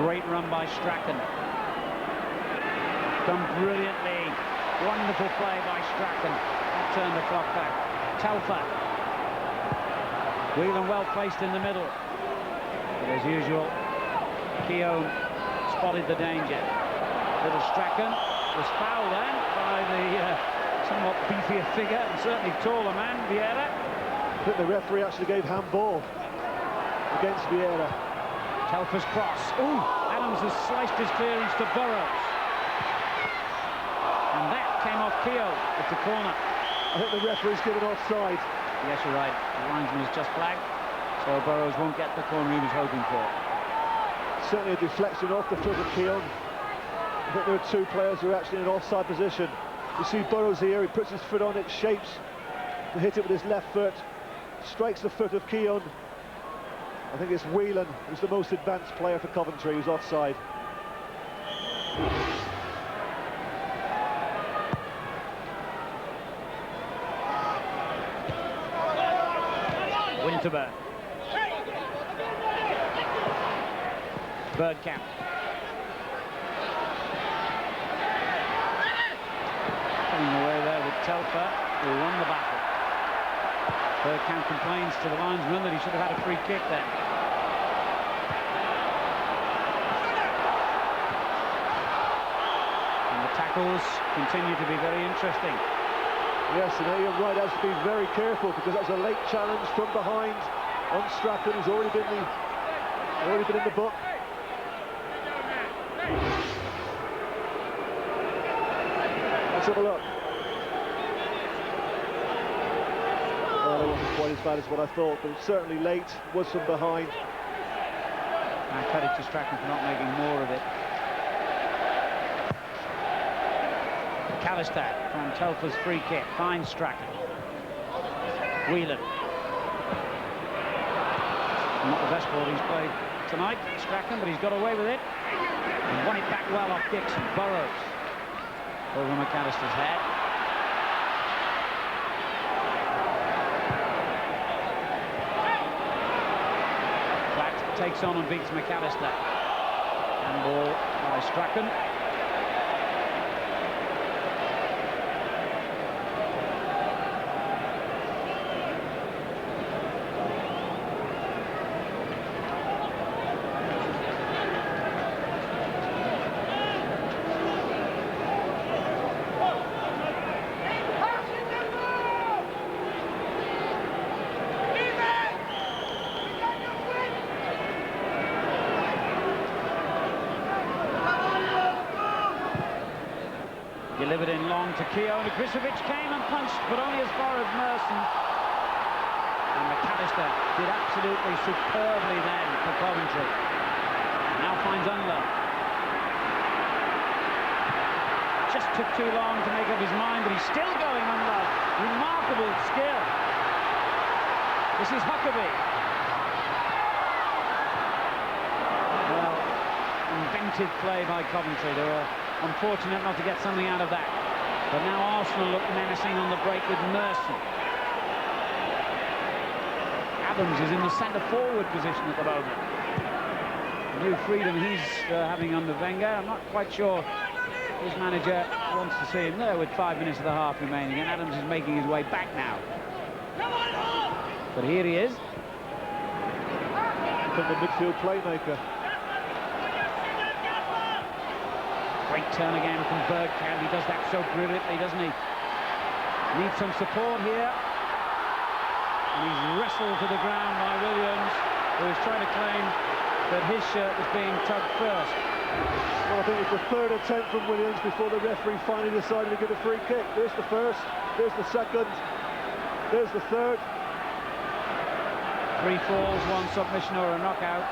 Great run by Strachan. Done brilliantly. Wonderful play by Strachan. That turned the clock back. Telfer. Whelan well placed in the middle. But as usual, Keogh spotted the danger. Little Strachan was fouled then by the somewhat beefier figure and certainly taller man, Vieira. I think the referee actually gave handball against Vieira. Telfer's cross. Ooh, Adams has sliced his clearance to Burrows. And that came off Keogh. It's a corner. I think the referee's given offside. Yes, you're right. The linesman has just flagged, so Burrows won't get the corner he was hoping for. Certainly a deflection off the foot of Keogh. I think there are 2 players who are actually in an offside position. You see Burrows here, he puts his foot on it, shapes to hit it with his left foot, strikes the foot of Keogh. I think it's Whelan who's the most advanced player for Coventry, who's offside. Winterburn. Bergkamp. Coming away there with Telfer, who won the battle. Bergkamp complains to the linesman that he should have had a free kick then. tackles continue to be very interesting. Yes, and Ian Wright has to be very careful because that was a late challenge from behind on Strachan, who's already been in the book. Let's have a look. Well, it wasn't quite as bad as what I thought, but certainly late, was from behind. I credit to Strachan for not making more of it. McAllister from Telfer's free kick finds Strachan. Whelan. Not the best ball he's played tonight, Strachan, but he's got away with it. And won it back well off Dixon. Burrows over McAllister's head. Platt takes on and beats McAllister. Handball by Strachan. Delivered in long to Keogh, and Grisovic came and punched, but only as far as Merson. And McAllister did absolutely superbly then for Coventry. Now finds Unlove. Just took too long to make up his mind, but he's still going, Unlove. Remarkable skill. This is Huckabee. Well, inventive play by Coventry. They were unfortunate not to get something out of that. But now Arsenal look menacing on the break with Merson. Adams is in the centre-forward position at the moment. New freedom he's having under Wenger. I'm not quite sure his manager wants to see him there with 5 minutes of the half remaining, and Adams is making his way back now. But here he is. From the midfield playmaker. Great turn again from Bergkamp. He does that so brilliantly, doesn't he? Needs some support here. And he's wrestled to the ground by Williams, who is trying to claim that his shirt was being tugged first. Well, I think it's the third attempt from Williams before the referee finally decided to give a free kick. There's the first, there's the second, there's the third. 3 falls, 1 submission or a knockout.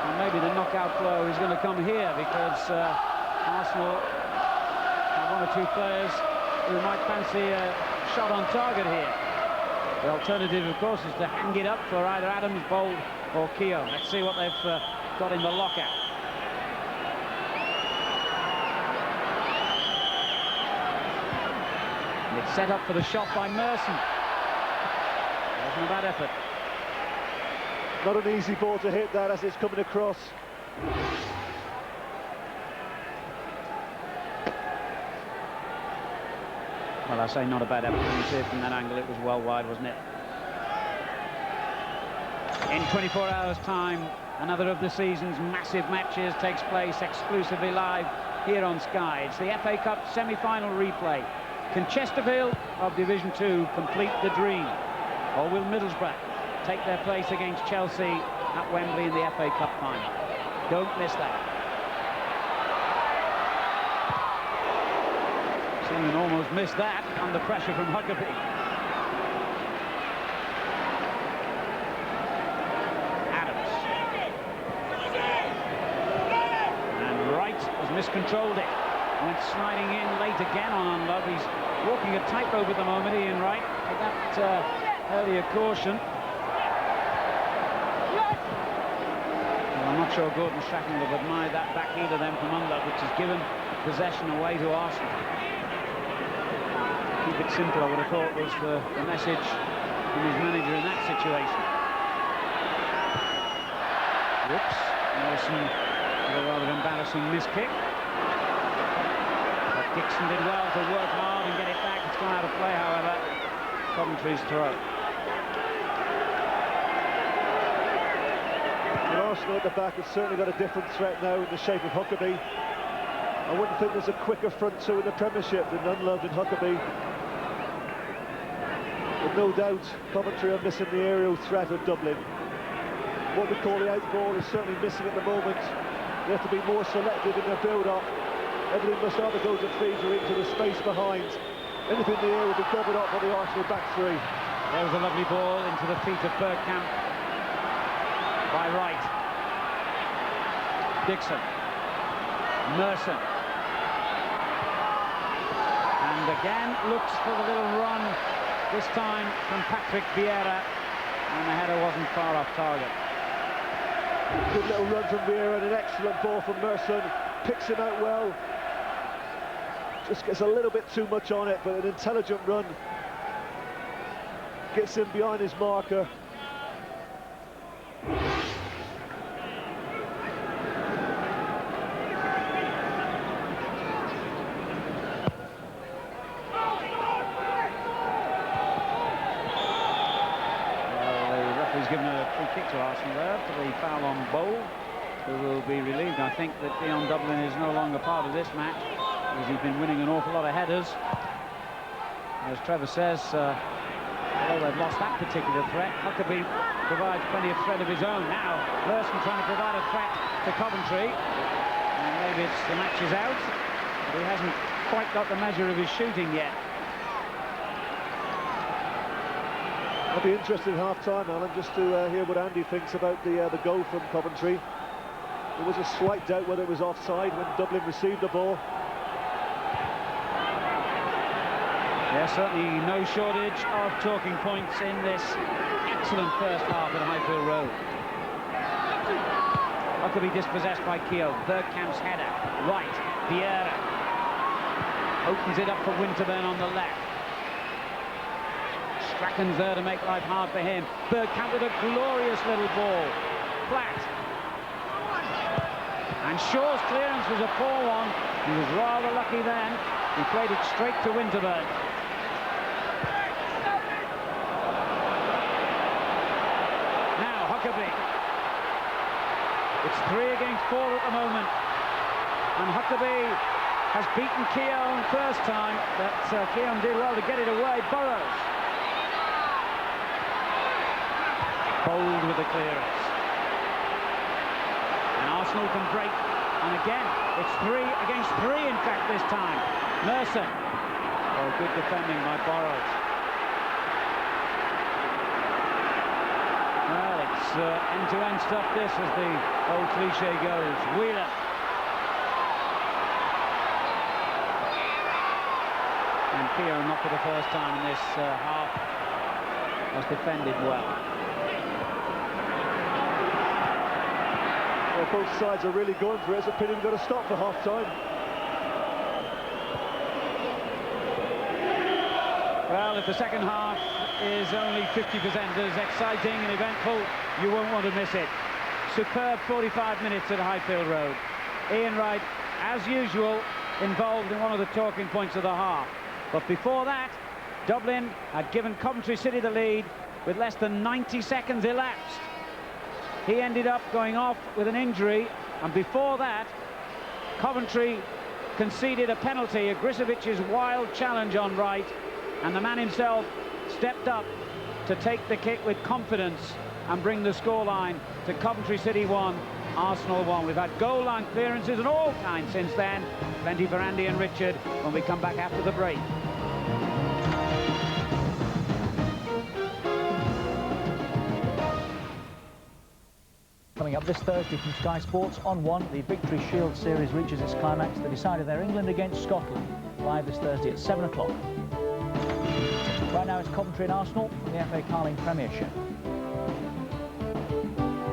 And maybe the knockout blow is going to come here because Arsenal have 1 or 2 players who might fancy a shot on target here. The alternative, of course, is to hang it up for either Adams, Bold or Keogh. Let's see what they've got in the lockout. And it's set up for the shot by Merson. Wasn't a bad effort. Not an easy ball to hit that as it's coming across. Well, I say not a bad effort. When you see it from that angle, it was well wide, wasn't it? In 24 hours' time, another of the season's massive matches takes place exclusively live here on Sky. It's the FA Cup semi-final replay. Can Chesterfield of Division 2 complete the dream? Or will Middlesbrough take their place against Chelsea at Wembley in the FA Cup final? Don't miss that. Seaman almost missed that under pressure from Huckabee. Adams. And Wright has miscontrolled it. Went sliding in late again on Unlove. He's walking a tightrope at the moment, Ian Wright, with that earlier caution. I'm not sure Gordon Strachan would have admired that back either then from Unlove, which has given possession away to Arsenal. Keep it simple, I would have thought, was the message from his manager in that situation. Whoops, Nelson with a rather embarrassing miss kick. But Dixon did well to work hard and get it back. It's gone out of play, however. Coventry's throw. Arsenal at the back has certainly got a different threat now in the shape of Huckabee. I wouldn't think there's a quicker front two in the Premiership than Unloved and Huckabee. But no doubt, Coventry are missing the aerial threat of Dublin. What we call the out ball is certainly missing at the moment. They have to be more selective in their build-up. Everything must either go to feed or into the space behind. Anything in the air will be covered up by the Arsenal back three. There was a lovely ball into the feet of Bergkamp by Wright. Dixon. Merson. And again looks for the little run, this time from Patrick Vieira, and the header wasn't far off target. Good little run from Vieira and an excellent ball from Merson. Picks him out well. Just gets a little bit too much on it, but an intelligent run. Gets him behind his marker. Given a free kick to Arsenal there for the foul on Bowl, who will be relieved. I think that Dion Dublin is no longer part of this match, because he's been winning an awful lot of headers. As Trevor says, although they've lost that particular threat, Huckabee provides plenty of threat of his own. Now, Thurston trying to provide a threat to Coventry, and maybe it's the match is out, but he hasn't quite got the measure of his shooting yet. I'll be interested in half-time, Alan, just to hear what Andy thinks about the goal from Coventry. There was a slight doubt whether it was offside when Dublin received the ball. Yeah, certainly no shortage of talking points in this excellent first half at Highfield Road. Huckabee dispossessed by Keogh. Bergkamp's header. Right. Vieira opens it up for Winterburn on the left. Strachan's there to make life hard for him. Bergkamp with a glorious little ball. Flat. And Shaw's clearance was a poor one. He was rather lucky then. He played it straight to Winterburn. Now Huckabee. It's 3 against 4 at the moment. And Huckabee has beaten Keown first time, but Keown did well to get it away. Burrows. Bold with the clearance. And Arsenal can break. And again, it's 3 against 3 in fact this time. Merson. Oh, good defending by Burrows. Well, it's end-to-end stuff this, as the old cliche goes. Wheeler. And Keogh, not for the first time in this half, has defended well. Well, both sides are really going for it. It's a pity we've got to stop for half-time. Well, if the second half is only 50% as exciting and eventful, you won't want to miss it. Superb 45 minutes at Highfield Road. Ian Wright, as usual, involved in one of the talking points of the half. But before that, Dublin had given Coventry City the lead with less than 90 seconds elapsed. He ended up going off with an injury, and before that, Coventry conceded a penalty, Agrisovic's wild challenge on Wright, and the man himself stepped up to take the kick with confidence and bring the scoreline to Coventry City 1, Arsenal 1. We've had goal line clearances and all kinds since then. Plenty for Andy and Richard when we come back after the break. Coming up this Thursday from Sky Sports on 1, the Victory Shield Series reaches its climax. The decider there, England against Scotland, live this Thursday at 7 o'clock. Right now it's Coventry and Arsenal from the FA Carling Premiership.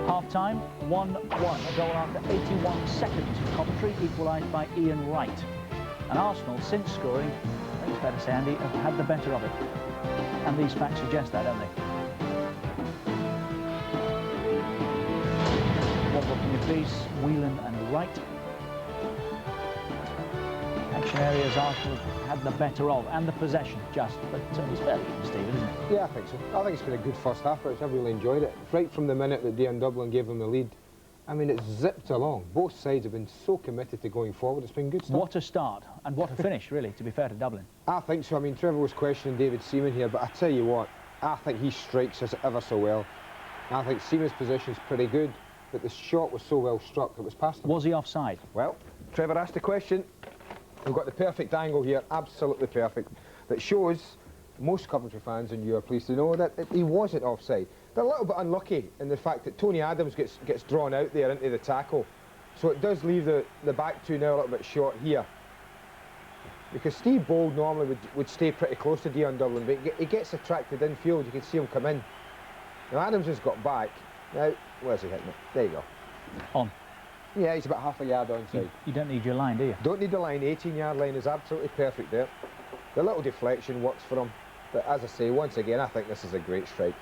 Half-time, 1-1. A goal after 81 seconds for Coventry, equalised by Ian Wright. And Arsenal, since scoring, I think it's fair to say, Andy, have had the better of it. And these facts suggest that, don't they? Can you please, Whelan and Wright. Action areas Arsenal have had the better of, and the possession just, but it's fairly even, Stephen, isn't it? Yeah, I think so. I think it's been a good first half, Rich. I've really enjoyed it. Right from the minute that Dion Dublin gave them the lead, I mean, it's zipped along. Both sides have been so committed to going forward. It's been good stuff. What a start, and what a finish, really, to be fair to Dublin. I think so. I mean, Trevor was questioning David Seaman here, but I tell you what, I think he strikes us ever so well. I think Seaman's position's pretty good, but the shot was so well struck, it was past him. Was he offside? Well, Trevor asked the question. We've got the perfect angle here, absolutely perfect, that shows most Coventry fans, and you are pleased to know, that he wasn't offside. They're a little bit unlucky in the fact that Tony Adams gets drawn out there into the tackle. So it does leave the back two now a little bit short here. Because Steve Bold normally would stay pretty close to Dion Dublin, but he gets attracted infield. You can see him come in. Now Adams has got back. Now, where's he hitting it? There you go. On. Yeah, he's about half a yard onside. You don't need your line, do you? Don't need the line. 18-yard line is absolutely perfect there. The little deflection works for him. But as I say, once again, I think this is a great strike.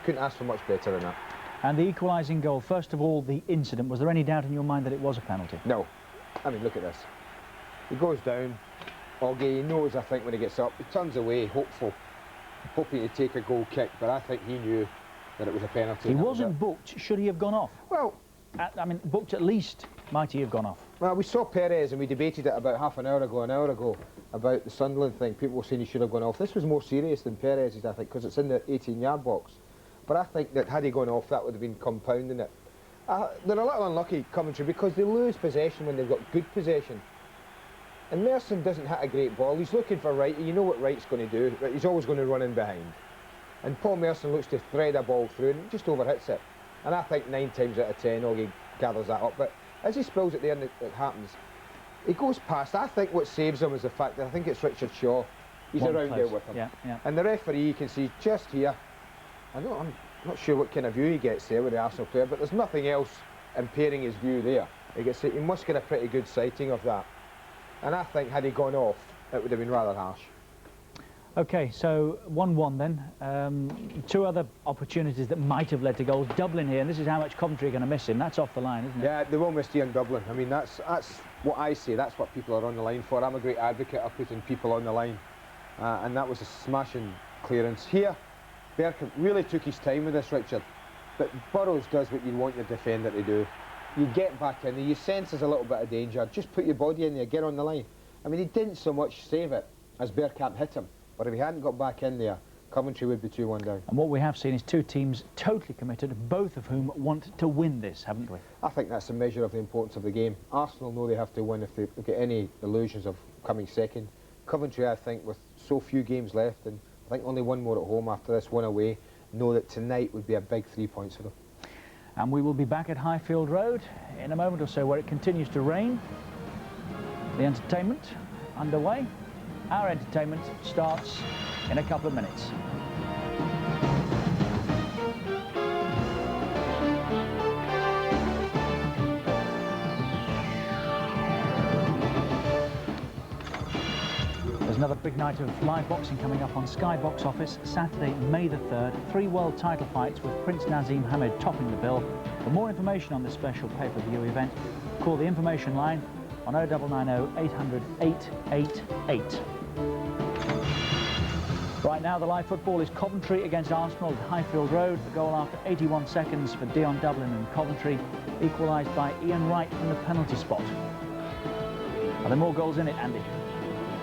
Couldn't ask for much better than that. And the equalising goal, first of all, the incident. Was there any doubt in your mind that it was a penalty? No. I mean, look at this. He goes down. Oggy, he knows, I think, when he gets up. He turns away, hoping to take a goal kick, but I think he knew that it was a penalty. He wasn't booked. Should he have gone off? Well, I mean, booked at least. Might he have gone off? Well, we saw Perez, and we debated it about half an hour ago, about the Sunderland thing. People were saying he should have gone off. This was more serious than Perez's, I think, because it's in the 18-yard box. But I think that had he gone off, that would have been compounding it. They're a little unlucky, Coventry, because they lose possession when they've got good possession. And Merson doesn't hit a great ball. He's looking for Wright. You know what Wright's going to do. He's always going to run in behind. And Paul Merson looks to thread a ball through and just overhits it. And I think 9 times out of 10, Oggy gathers that up. But as he spills it there and it happens, he goes past. I think what saves him is the fact that I think it's Richard Shaw. He's around there with him. Yeah. And the referee, you can see just here. I'm not sure what kind of view he gets there with the Arsenal player, but there's nothing else impairing his view there. He must get a pretty good sighting of that. And I think had he gone off, it would have been rather harsh. OK, so 1-1 then. 2 other opportunities that might have led to goals. Dublin here, and this is how much Coventry are going to miss him. That's off the line, isn't it? Yeah, they will miss Dion Dublin. I mean, that's what I say. That's what people are on the line for. I'm a great advocate of putting people on the line. And that was a smashing clearance. Here, Bergkamp really took his time with this, Richard. But Burrows does what you want your defender to do. You get back in there, you sense there's a little bit of danger, just put your body in there, get on the line. I mean, he didn't so much save it as Bergkamp hit him, but if he hadn't got back in there, Coventry would be 2-1 down. And what we have seen is 2 teams totally committed, both of whom want to win this, haven't we? I think that's a measure of the importance of the game. Arsenal know they have to win if they get any illusions of coming second. Coventry, I think, with so few games left, and I think only 1 more at home after this, 1 away, know that tonight would be a big 3 points for them. And we will be back at Highfield Road in a moment or so, where it continues to rain. The entertainment underway. Our entertainment starts in a couple of minutes. There's another big night of live boxing coming up on Sky Box Office Saturday, May the 3rd. 3 world title fights with Prince Nazim Hamed topping the bill. For more information on this special pay-per-view event, call the information line on 0990 800 888. Right now, the live football is Coventry against Arsenal at Highfield Road. The goal after 81 seconds for Dion Dublin and Coventry, equalised by Ian Wright from the penalty spot. Are there more goals in it, Andy?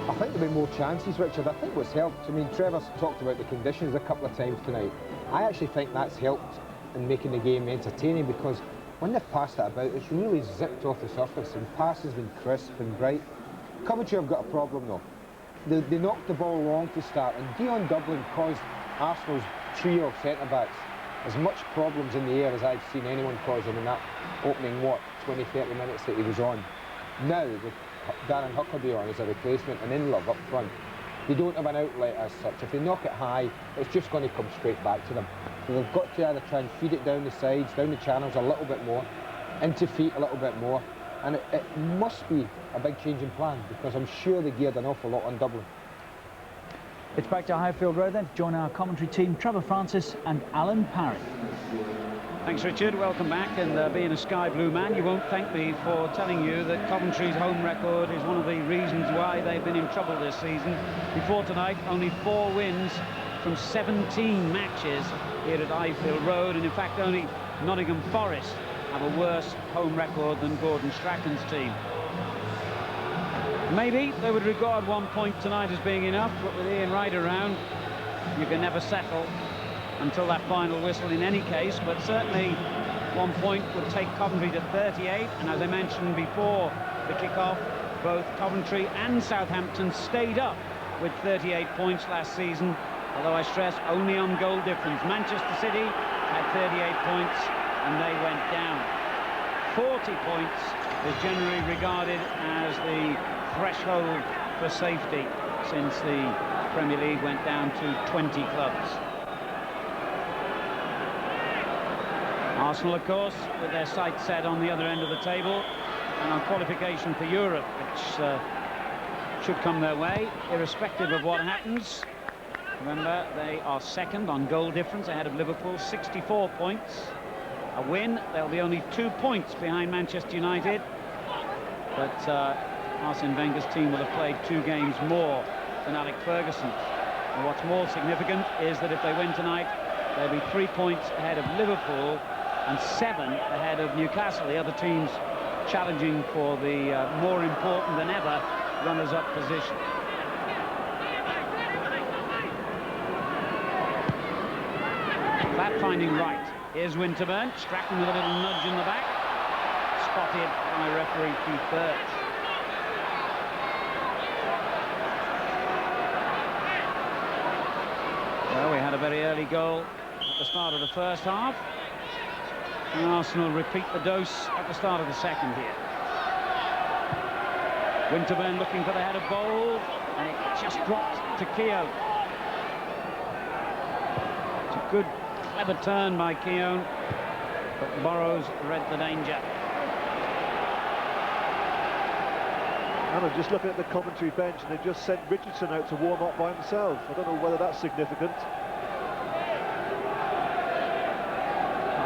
I think there'll be more chances, Richard. I think what's helped, I mean, Trevor's talked about the conditions a couple of times tonight. I actually think that's helped in making the game entertaining, because when they've passed it about, it's really zipped off the surface and pass has been crisp and bright. Coventry have got a problem though. They knocked the ball long to start, and Dion Dublin caused Arsenal's trio of centre-backs as much problems in the air as I've seen anyone causing in that opening, 20-30 minutes that he was on. Now, with Darren Huckerby on as a replacement and in love up front, they don't have an outlet as such. If they knock it high, it's just going to come straight back to them. So they've got to either try and feed it down the sides, down the channels a little bit more, into feet a little bit more, and it must be a big change in plan, because I'm sure they geared an awful lot on Dublin. It's back to Highfield Road then to join our commentary team, Trevor Francis and Alan Parry. Thanks, Richard. Welcome back. And being a sky blue man, you won't thank me for telling you that Coventry's home record is one of the reasons why they've been in trouble this season. Before tonight, only 4 wins from 17 matches here at Highfield Road, and in fact only Nottingham Forest have a worse home record than Gordon Strachan's team. Maybe they would regard 1 point tonight as being enough, but with Ian Wright around, you can never settle until that final whistle in any case. But certainly 1 point would take Coventry to 38, and as I mentioned before the kick-off, both Coventry and Southampton stayed up with 38 points last season, although I stress only on goal difference. Manchester City had 38 points and they went down. 40 points is generally regarded as the threshold for safety since the Premier League went down to 20 clubs. Arsenal, of course, with their sights set on the other end of the table and on qualification for Europe, which should come their way, irrespective of what happens. Remember, they are second on goal difference ahead of Liverpool, 64 points. A win, they'll be only 2 points behind Manchester United. But Arsene Wenger's team will have played 2 games more than Alec Ferguson's. And what's more significant is that if they win tonight, they'll be 3 points ahead of Liverpool and 7 ahead of Newcastle, the other teams challenging for the more important than ever runners-up position. Flat finding right. Here's Winterburn, Strachan with a little nudge in the back. Spotted by referee Keith Birch. Well, we had a very early goal at the start of the first half. And Arsenal repeat the dose at the start of the second here. Winterburn looking for the header ball, and it just dropped to Keown. It's a good, clever turn by Keown, but Burrows read the danger. And I'm just looking at the Coventry bench, and they've just sent Richardson out to warm up by himself. I don't know whether that's significant.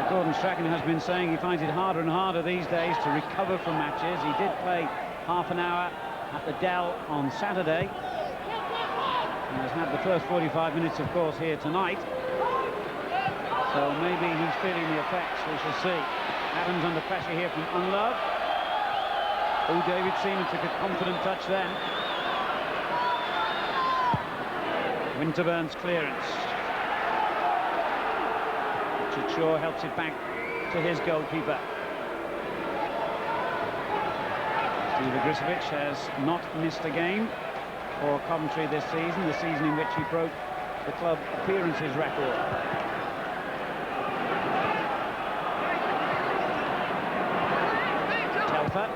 Gordon Strachan has been saying he finds it harder and harder these days to recover from matches. He did play half an hour at the Dell on Saturday. He has had the first 45 minutes, of course, here tonight. So maybe he's feeling the effects, we shall see. Adams under pressure here from Unlove. Oh, David Seaman took a confident touch then. Winterburn's clearance. Shaw helps it back to his goalkeeper. Steve Igricevic has not missed a game for Coventry this season, the season in which he broke the club appearances record. Telfer,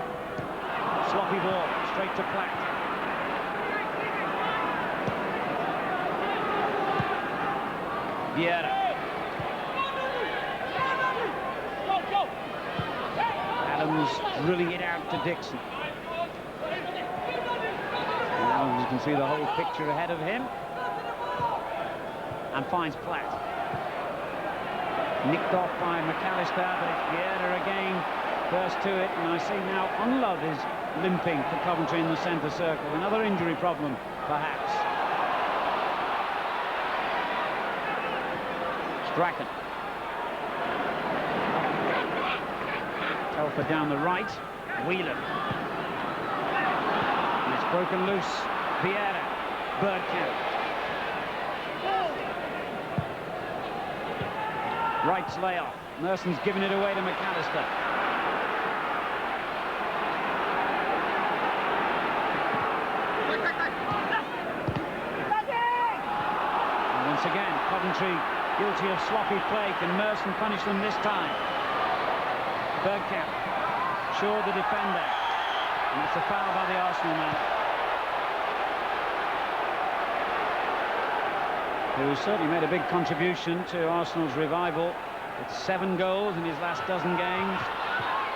sloppy ball, straight to Platt. Vieira. Adams drilling it out to Dixon. Now you can see the whole picture ahead of him. And finds Platt. Nicked off by McAllister, but it's Vieira again. First to it, and I see now Unlove is limping for Coventry in the centre circle. Another injury problem, perhaps. Strachan. Telfer down the right. Whelan. And it's broken loose. Vieira. Bergkamp. Wright's layoff. Merson's given it away to McAllister. And once again, Coventry guilty of sloppy play. Can Merson punish them this time? Bergkamp, Shaw the defender, and it's a foul by the Arsenal man, who certainly made a big contribution to Arsenal's revival. It's 7 goals in his last dozen games,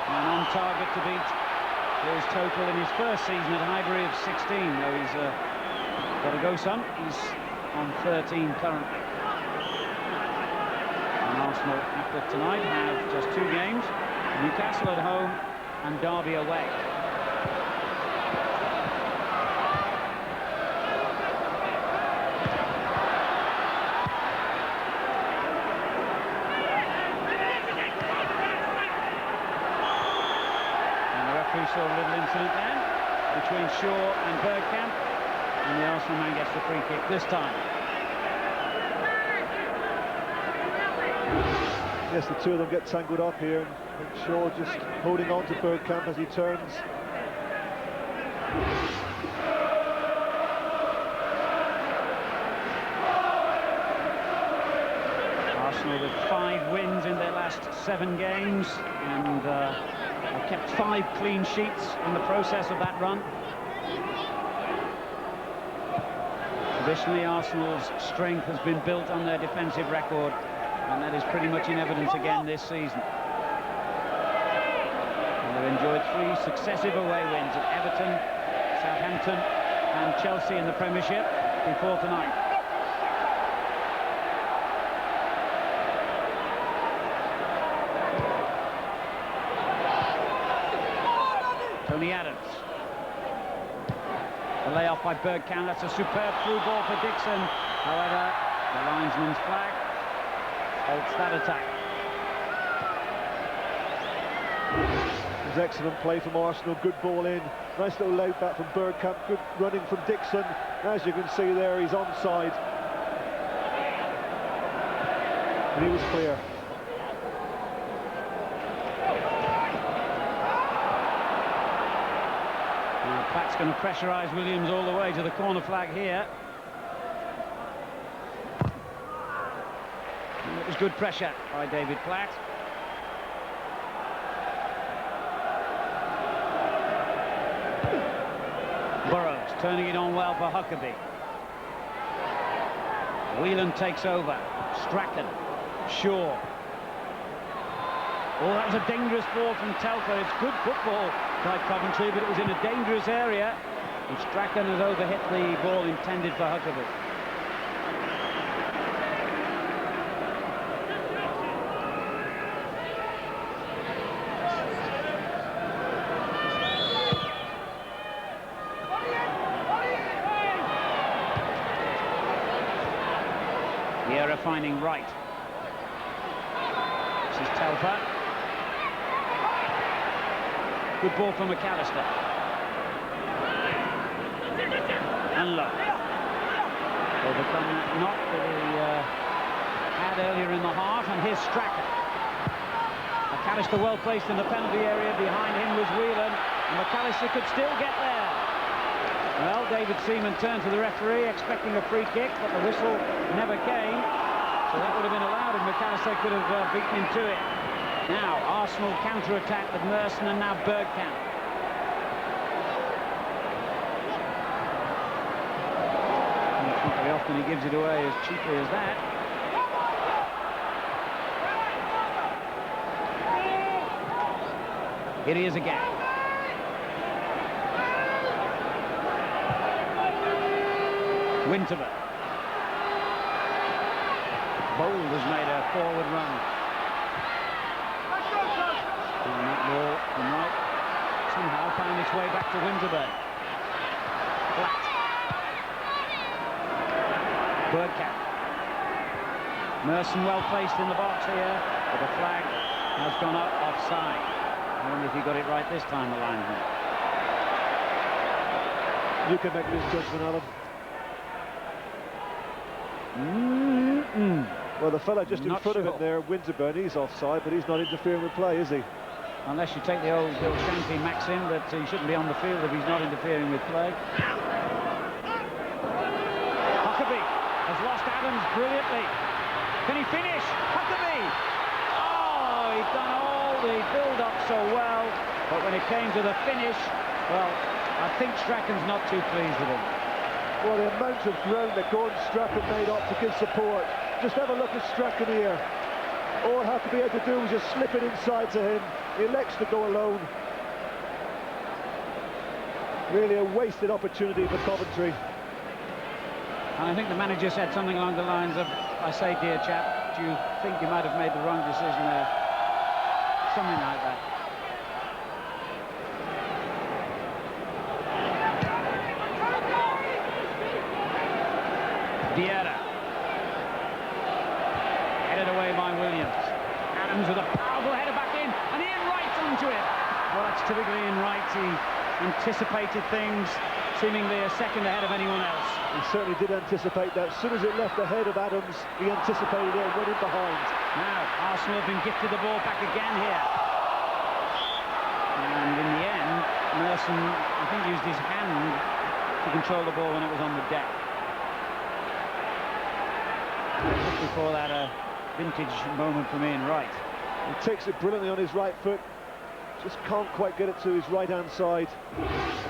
and on target to beat his total in his first season at Highbury of 16, though he's got to go some. He's on 13 currently. And Arsenal, after tonight, have just 2 games. Newcastle at home and Derby away. crucial little incident then between Shaw and Bergkamp, and the Arsenal man gets the free kick this time. Yes, the two of them get tangled up here, and Shaw just holding on to Bergkamp as he turns. Arsenal with 5 wins in their last 7 games, and have kept 5 clean sheets in the process of that run. Traditionally, Arsenal's strength has been built on their defensive record, and that is pretty much in evidence again this season. And they've enjoyed 3 successive away wins at Everton, Southampton and Chelsea in the Premiership before tonight. Tony Adams. The layoff by Bergkamp. That's a superb through ball for Dixon. However, the linesman's flag halts that attack. It was excellent play from Arsenal, good ball in, nice little laid back from Bergkamp, good running from Dixon. As you can see there, he's onside. And he was clear. Platt's going to pressurise Williams all the way to the corner flag here. And it was good pressure by David Platt. Burrows turning it on well for Huckabee. Whelan takes over. Strachan. Shaw. Oh, that was a dangerous ball from Telfer. It's good football by Coventry, but it was in a dangerous area. And Strachan has overhit the ball intended for Huckabee. Vieira finding right. This is Telfer. Good ball from McAllister. And low. Overcome that knock that he had earlier in the half, and here's Strachan. McAllister well placed in the penalty area. Behind him was Whelan, and McAllister could still get there. Well, David Seaman turned to the referee expecting a free kick, but the whistle never came. So that would have been allowed if McAllister could have beaten him to it. Now, Arsenal counter-attack with Merson and now Bergkamp. Not very often he gives it away as cheaply as that. Here he is again. Winterburn. Bold has made a forward run. And that ball from right somehow found its way back to Winterburn. Flat. Bergkamp. Merson well placed in the box here, but the flag has gone up offside. I wonder if he got it right this time, the linesman. You can make this judgment, Alan. Well, the fella just in front of him there, Winterburn, he's offside, but he's not interfering with play, is he? Unless you take the old Bill Shankly maxim that he shouldn't be on the field if he's not interfering with play. Huckabee has lost Adams brilliantly. Can he finish? Huckabee! Oh, he'd done all the build-up so well, but when it came to the finish, well, I think Strachan's not too pleased with him. Well, the amount of ground that Gordon Strachan made up to give support. Just have a look at Strachan here. All Huckabee had to do was just slip it inside to him. He elects to go alone. Really a wasted opportunity for Coventry. And I think the manager said something along the lines of, I say, dear chap, do you think you might have made the wrong decision there? Something like that. Vieira. Headed away by Williams. Adams with a powerful header back in, and Ian Wright onto it. Well, that's typically in right. He anticipated things, seemingly a second ahead of anyone else. He certainly did anticipate that. As soon as it left the head of Adams, he anticipated it and went in behind. Now, Arsenal have been gifted the ball back again here. And in the end, Merson, I think, used his hand to control the ball when it was on the deck. Just before that, a vintage moment from Ian Wright. He takes it brilliantly on his right foot. Just can't quite get it to his right-hand side.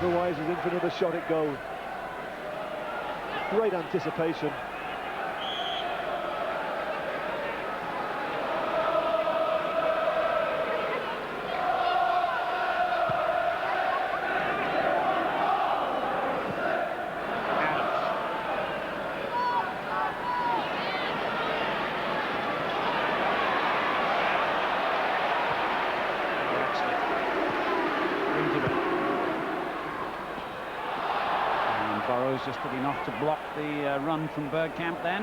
Otherwise, he's in for another shot at goal. Great anticipation. Just good enough to block the run from Bergkamp then.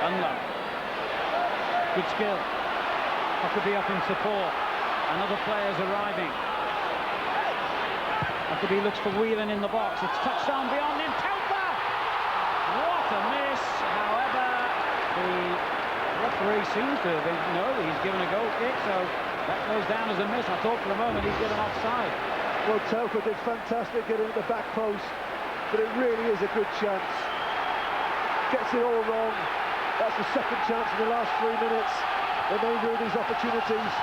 Unluck. Good skill. Huckabee up in support. Another player's arriving. Huckabee looks for Whelan in the box. It's touched on beyond him. Telfer! What a miss. However, the referee seems to know that he's given a goal kick, so that goes down as a miss. I thought for a moment he'd given offside. Well, Telfer did fantastic getting at the back post, but it really is a good chance. Gets it all wrong. That's the second chance in the last 3 minutes. Remainder of these opportunities.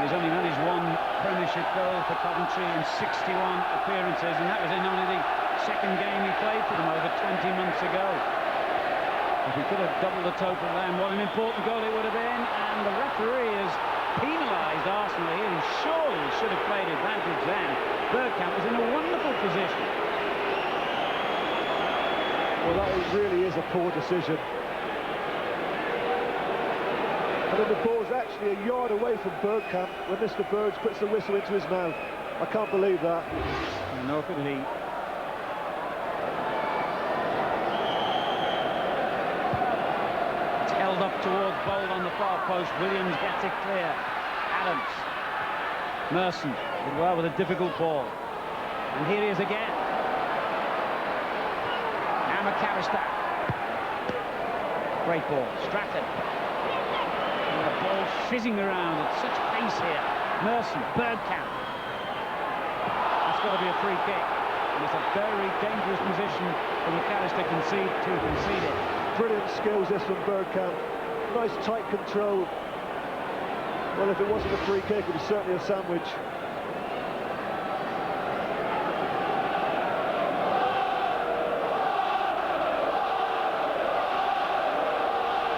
He's only managed one Premiership goal for Coventry in 61 appearances, and that was in only the second game he played for them over 20 months ago. If he could have doubled the total then, what an important goal it would have been. And the referee has penalised Arsenal here. He surely should have played advantage then. Bergkamp was in a wonderful position. Well, that really is a poor decision. And then the ball's actually a yard away from Bergkamp when Mr. Burge puts the whistle into his mouth. I can't believe that. Nor could he. It's held up towards Bold on the far post. Williams gets it clear. Adams. Merson did well with a difficult ball. And here he is again. Now McAllister. Great ball. Stratton. And the ball fizzing around at such pace here. Merson, Bergkamp. That's got to be a free kick. And it's a very dangerous position for McAllister to concede it. Brilliant skills this from Bergkamp. Nice tight control. Well, if it wasn't a free kick, it was certainly a sandwich.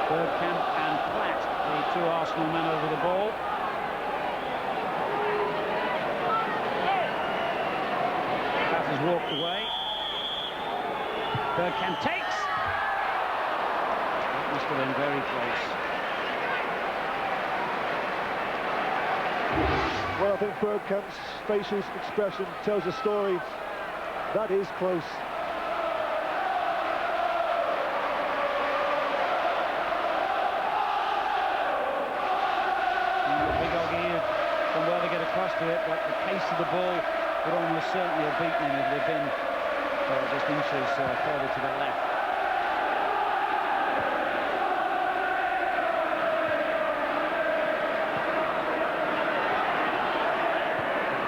Bergkamp and Platt, the two Arsenal men over the ball. Platt has walked away. Bergkamp takes. That must have been very close. Well, I think Bergkamp's facial expression tells a story. That is close. To it, but the pace of the ball would almost certainly have beaten him if it had been just inches further to the left.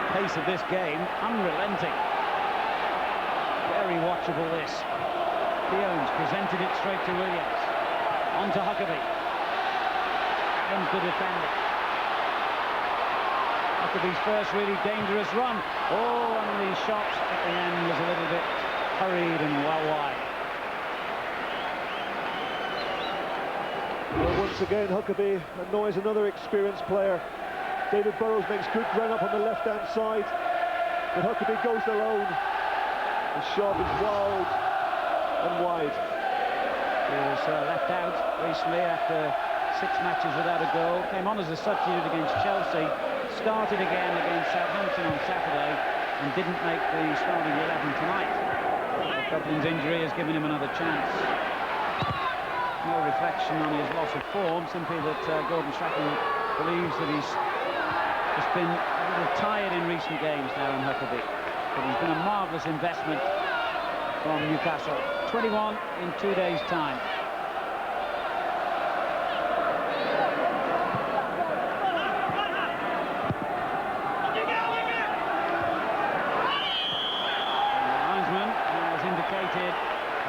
The pace of this game, unrelenting. Very watchable this. Jones presented it straight to Williams. On to Huckabee. Adams the defender. Huckabee's first really dangerous run. Oh, and the shot at the end was a little bit hurried and well wide. Well, once again, Huckabee annoys another experienced player. David Burrows makes good ground up on the left-hand side, but Huckabee goes alone. The shot is wild and wide. He was left out recently after 6 matches without a goal. Came on as a substitute against Chelsea. Started again against Southampton on Saturday and didn't make the starting 11 tonight. Dublin's injury has given him another chance. No reflection on his loss of form, simply that Gordon Strachan believes that he's just been a little tired in recent games now in Huckabee. But he's been a marvellous investment from Newcastle. 21 in 2 days' time.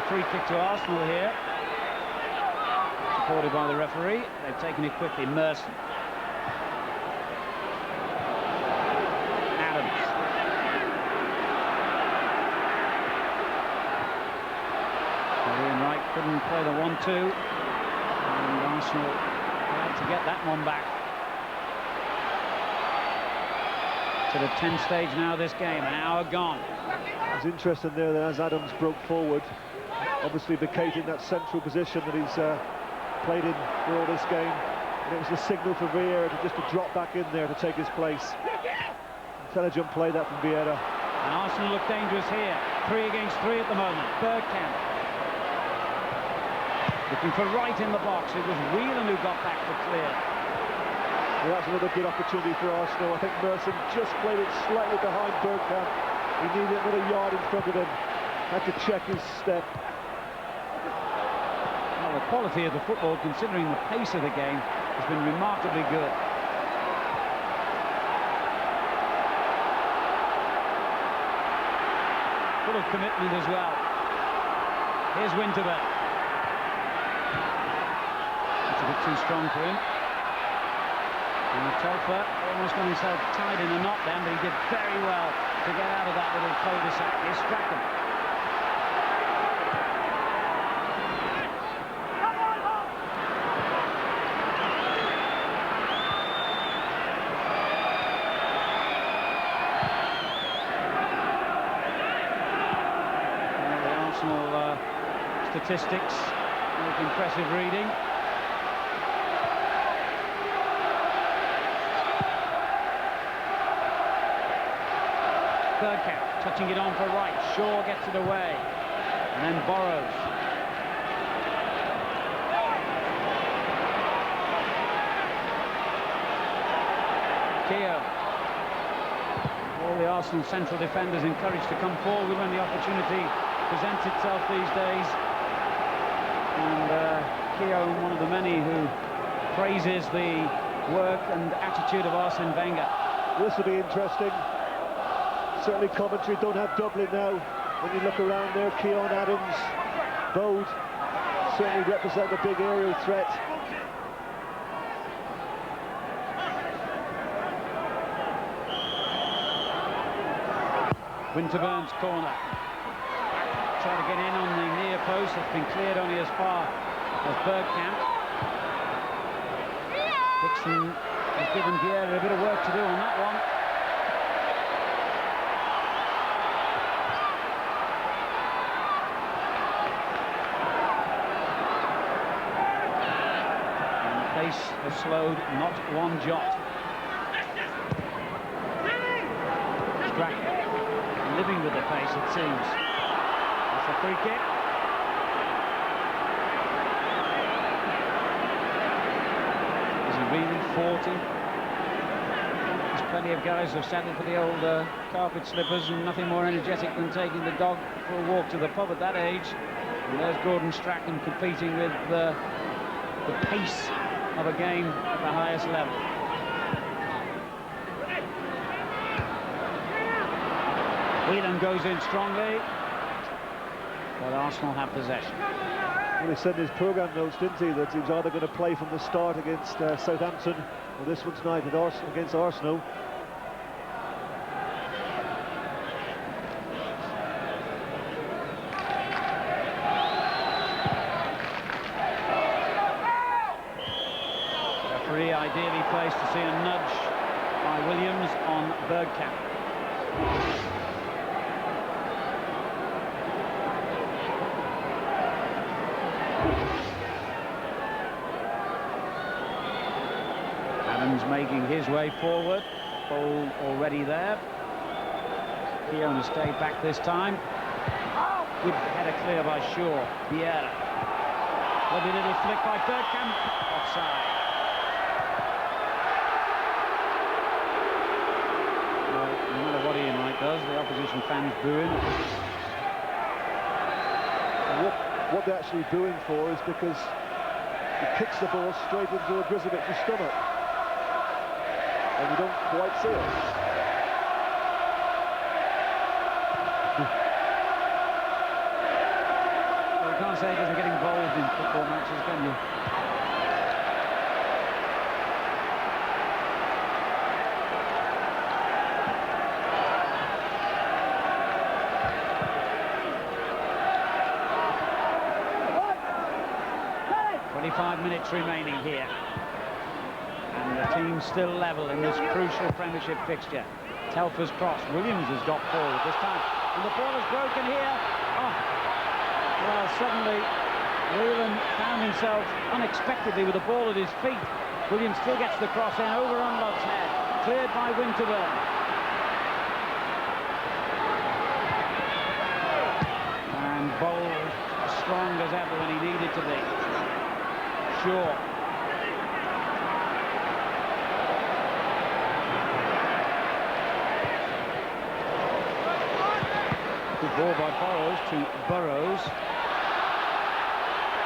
Free kick to Arsenal here, supported by the referee. They've taken it quickly. Merson, Adams, Ian Wright couldn't play the 1-2, and Arsenal had to get that one back. To the 10th stage now of this game, an hour gone. It's interesting there that as Adams broke forward, obviously vacating that central position that he's played in for all this game, and it was a signal for Vieira to drop back in there to take his place. Intelligent play that from Vieira. And Arsenal look dangerous here. 3 against 3 at the moment. Bergkamp looking for Wright in the box. It was Whelan who got back to clear. Well, that's another good opportunity for Arsenal. I think Merson just played it slightly behind Bergkamp. He needed another yard in front of him. Had to check his step. Well, the quality of the football, considering the pace of the game, has been remarkably good. Full of commitment as well. Here's Winterburn. That's a bit too strong for him. And Telfer almost got himself tied in a knot then, but he did very well to get out of that little cul-de-sac. Here's Strachan. The Arsenal statistics make impressive reading. Bergkamp touching it on for Wright. Shaw gets it away, and then Burrows. Keogh. All the Arsenal central defenders encouraged to come forward when the opportunity presents itself these days. And Keogh, one of the many who praises the work and attitude of Arsene Wenger. This will be interesting. Certainly Coventry don't have Dublin now. When you look around there, Keown, Adams, Bode certainly represent a big aerial threat. Winterburn's corner. Try to get in on the near post. It's been cleared only as far as Bergkamp. Dixon has given Vieira a bit of work to do on that one. Has slowed not one jot. Strachan living with the pace, it seems. That's a free kick. Is he really 40? There's plenty of guys who've settled for the old carpet slippers and nothing more energetic than taking the dog for a walk to the pub at that age. And there's Gordon Strachan competing with the pace of a game at the highest level. Whelan goes in strongly, but Arsenal have possession. Well, he said in his programme notes, didn't he, that he was either going to play from the start against Southampton or this one tonight against Arsenal. Ideally placed to see a nudge by Williams on Bergkamp. Adams making his way forward. Ball already there. Keown has stayed back this time. Good header clear by Shaw. Vieira. Lovely little flick by Bergkamp. Offside. Well, no matter what Ian Wright does, the opposition fans boo him. What they're actually booing for is because he kicks the ball straight into Brizovic's stomach. And you don't quite see it. Well, you can't say he doesn't get involved in football matches, can you? Minutes remaining here, and the team's still level in this crucial Premiership fixture. Telfer's cross. Williams has got forward this time, and the ball is broken here. Oh, well, suddenly Whelan found himself unexpectedly with the ball at his feet. Williams still gets the cross in over Unlov's head, cleared by Winterburn. And bowled as strong as ever when he needed to be. Sure. Good ball by Burrows to Burrows.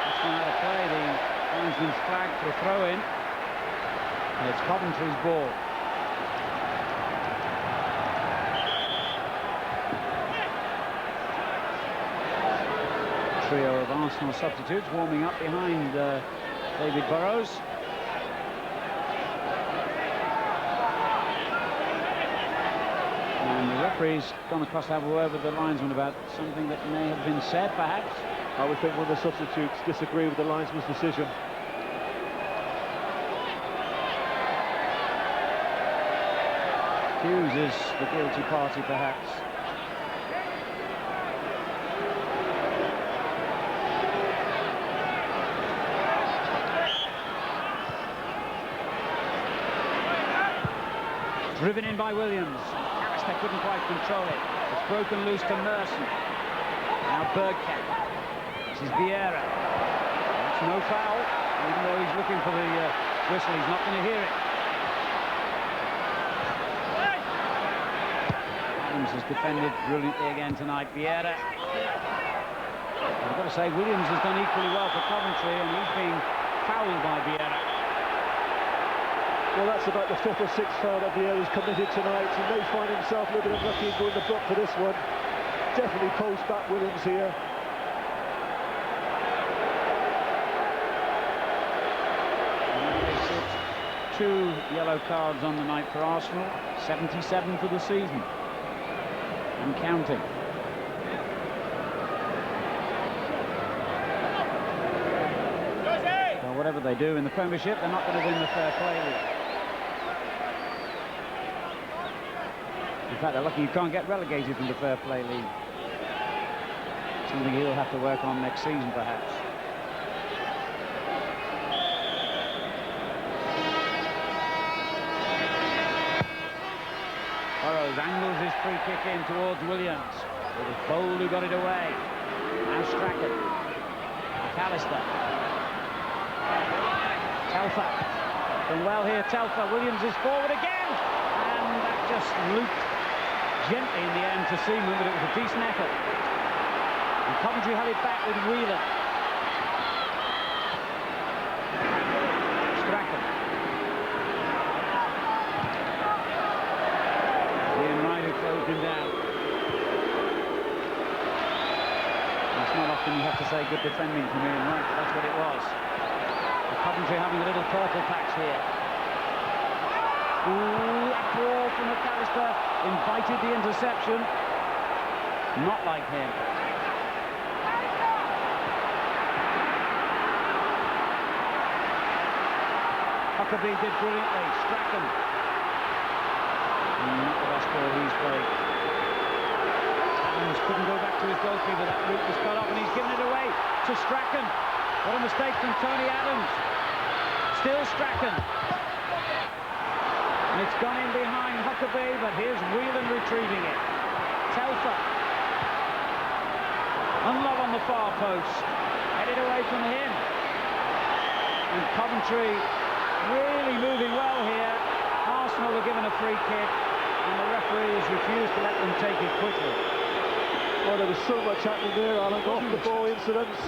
That's one out of play. The linesman's flag for a throw-in. And it's Coventry's ball. Trio of Arsenal substitutes warming up behind David Burrows. And the referee's gone across to have a word with the linesman about something that may have been said, perhaps. I would think one of the substitutes disagree with the linesman's decision. Hughes is the guilty party, perhaps. Driven in by Williams. Alistair couldn't quite control it. It's broken loose to Merson. Now Bergkamp. This is Vieira. That's no foul. Even though he's looking for the whistle, he's not going to hear it. Adams has defended brilliantly again tonight. Vieira. I've got to say, Williams has done equally well for Coventry, and he's being fouled by Vieira. Well, that's about the 5th or 6th foul that Vieira's committed tonight. He may find himself a little bit unlucky and go in the book for this one. Definitely post back Williams here. Two yellow cards on the night for Arsenal. 77 for the season. And counting. Well, whatever they do in the Premiership, they're not going to win the Fair Play League. In fact, they're lucky you can't get relegated from the Fair Play League. Something he'll have to work on next season, perhaps. Burrows angles his free kick in towards Williams. It was Bold who got it away. Now Strachan. McAllister. Telfer. Done well here, Telfer. Williams is forward again. And that just looped gently in the end to Seaman, but it was a decent effort. And Coventry had it back with Whelan. Strachan. Ian Wright who closed him down. It's not often you have to say good defending from Ian Wright, but that's what it was. And Coventry having a little purple patch here. Ooh, after all from McAllister, invited the interception. Not like him. Huckabee did brilliantly. Strachan. Not the best ball he's played. Adams couldn't go back to his goalkeeper. That route was cut off and he's given it away to Strachan. What a mistake from Tony Adams. Still Strachan. And it's gone in behind Huckabee, but here's Whelan retrieving it. Telfer. And Love on the far post. Headed away from him. And Coventry really moving well here. Arsenal were given a free kick, and the referee has refused to let them take it quickly. Oh, there was so much happening there, Alan. Off the ball incidents.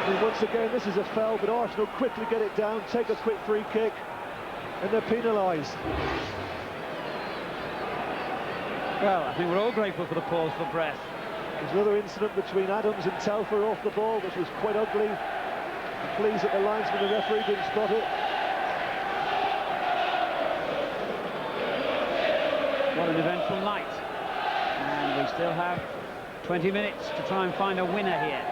And once again, this is a foul, but Arsenal quickly get it down, take a quick free kick, and they're penalised. Well, I think we're all grateful for the pause for breath. There's another incident between Adams and Telfer off the ball, which was quite ugly. I'm pleased that the linesman and the referee didn't spot it. What an eventful night. And we still have 20 minutes to try and find a winner here.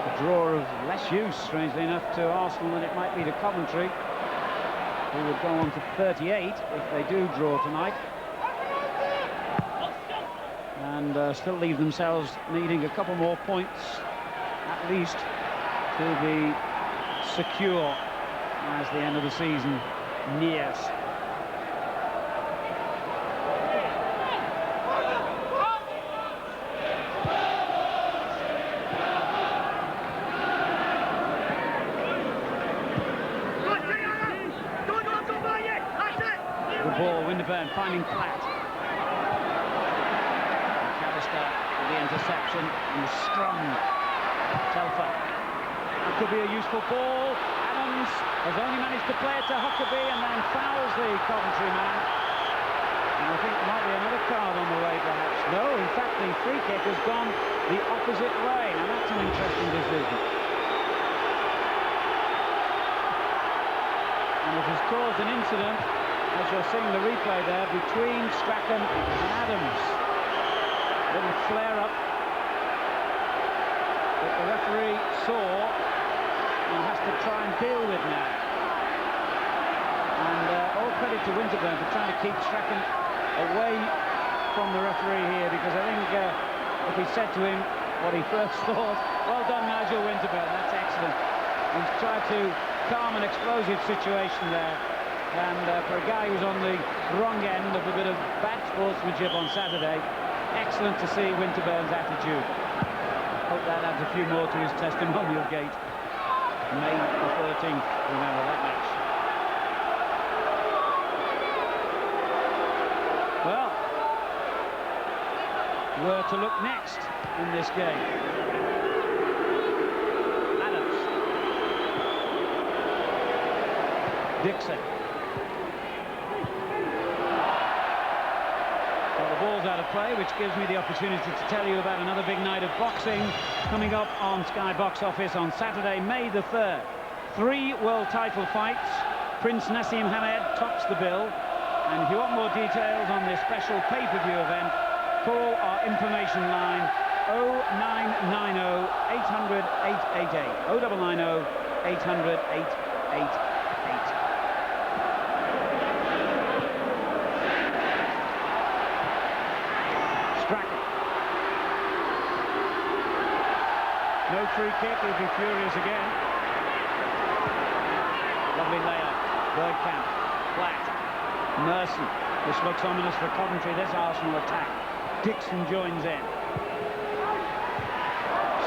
A draw of less use, strangely enough, to Arsenal than it might be to Coventry, who would go on to 38 if they do draw tonight. And still leave themselves needing a couple more points, at least, to be secure as the end of the season nears. The ball, Winterburn finding Platt. The interception and the scrum. Telfer. That could be a useful ball. Adams has only managed to play it to Huckabee and then fouls the Coventry man. And I think there might be another card on the way, perhaps. No, in fact, the free kick has gone the opposite way. Now that's an interesting decision. And it has caused an incident, as you're seeing the replay there, between Strachan and Adams. Little flare-up that the referee saw and has to try and deal with now. And all credit to Winterburn for trying to keep Strachan away from the referee here, because I think if he said to him what he first thought, well done Nigel Winterburn, that's excellent. He's tried to calm an explosive situation there. And for a guy who's on the wrong end of a bit of bad sportsmanship on Saturday, excellent to see Winterburn's attitude. Hope that adds a few more to his testimonial gate. May the 13th, remember that match. Well, where to look next in this game? Adams. Dixon. Ball's out of play, which gives me the opportunity to tell you about another big night of boxing coming up on Sky Box Office on Saturday, May the 3rd. 3 world title fights. Prince Nassim Hamed tops the bill. And if you want more details on this special pay-per-view event, call our information line 0990 800 888. 0990 800 888. No free kick, he'll be furious again. Lovely layup. Bergkamp. Platt. Merson. This looks ominous for Coventry, this Arsenal attack. Dixon joins in.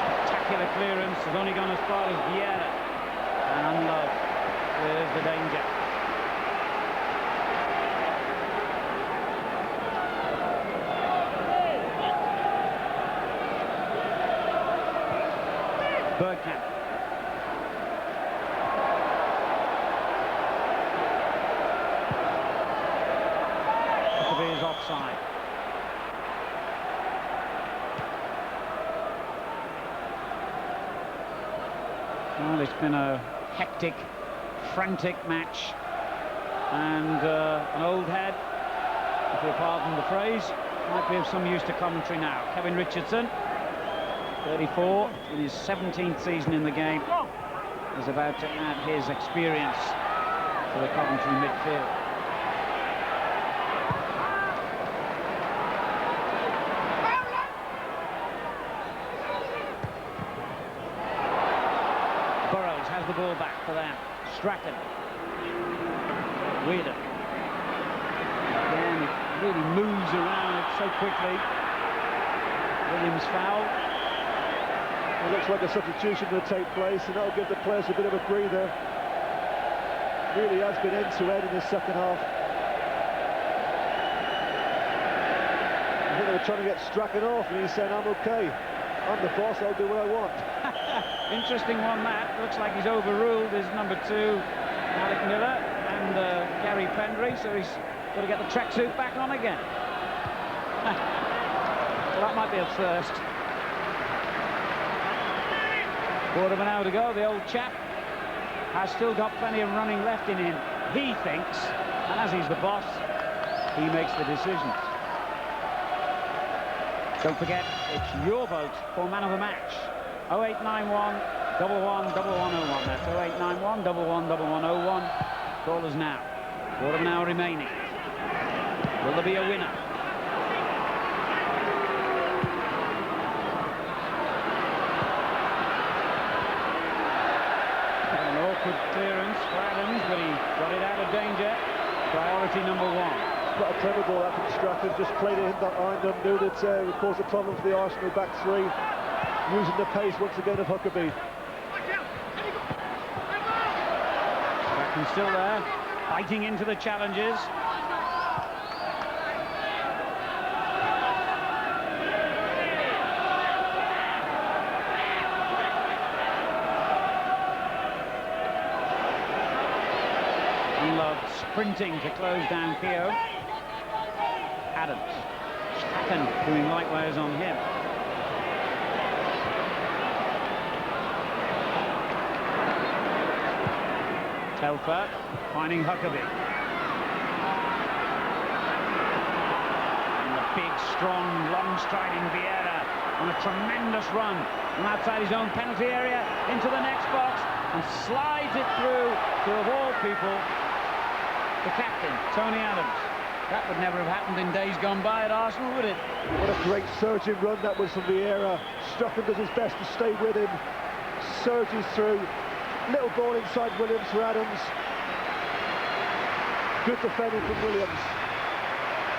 Spectacular clearance, has only gone as far as Vieira. And Love. There's the danger. Bergkamp. Huckabee is offside. Well, it's been a hectic, frantic match, and an old head, if you'll pardon the phrase, might be of some use to Coventry now. Kevin Richardson, 34, in his 17th season in the game, is about to add his experience to the Coventry midfield. Burrows has the ball back for them. Strachan. Wheeler. Again, really moves around it so quickly. Williams foul. It looks like a substitution will take place, and that'll give the players a bit of a breather. Really has been end-to-end in the second half. I think they were trying to get Strachan off, and he's saying, I'm okay. I'm the boss, I'll do what I want. Interesting one, that. Looks like he's overruled his number 2, Alec Miller, and Gary Pendry, so he's got to get the tracksuit back on again. Well, that might be a first. Quarter of an hour to go. The old chap has still got plenty of running left in him, he thinks, and as he's the boss, he makes the decisions. Don't forget, it's your vote for man of the match. 0891 11 1101. That's 0891 11 1101. Call us now. Quarter of an hour remaining. Will there be a winner? An awkward clearance for Adams, but he got it out of danger. Priority number 1. Got a clever ball out from Strachan, just played it in behind them, knew that it would cause a problem for the Arsenal back 3, using the pace once again of Huckabee. Strachan still there, fighting into the challenges. Unloved sprinting to close down Keogh. Adams. Strachan doing likewise on him. Telfer finding Huckabee. And the big, strong, long-striding Vieira on a tremendous run from outside his own penalty area into the next box and slides it through to, of all people, the captain, Tony Adams. That would never have happened in days gone by at Arsenal, would it? What a great surging run that was from Vieira. Strachan does his best to stay with him. Surges through. Little ball inside Williams for Adams. Good defending from Williams.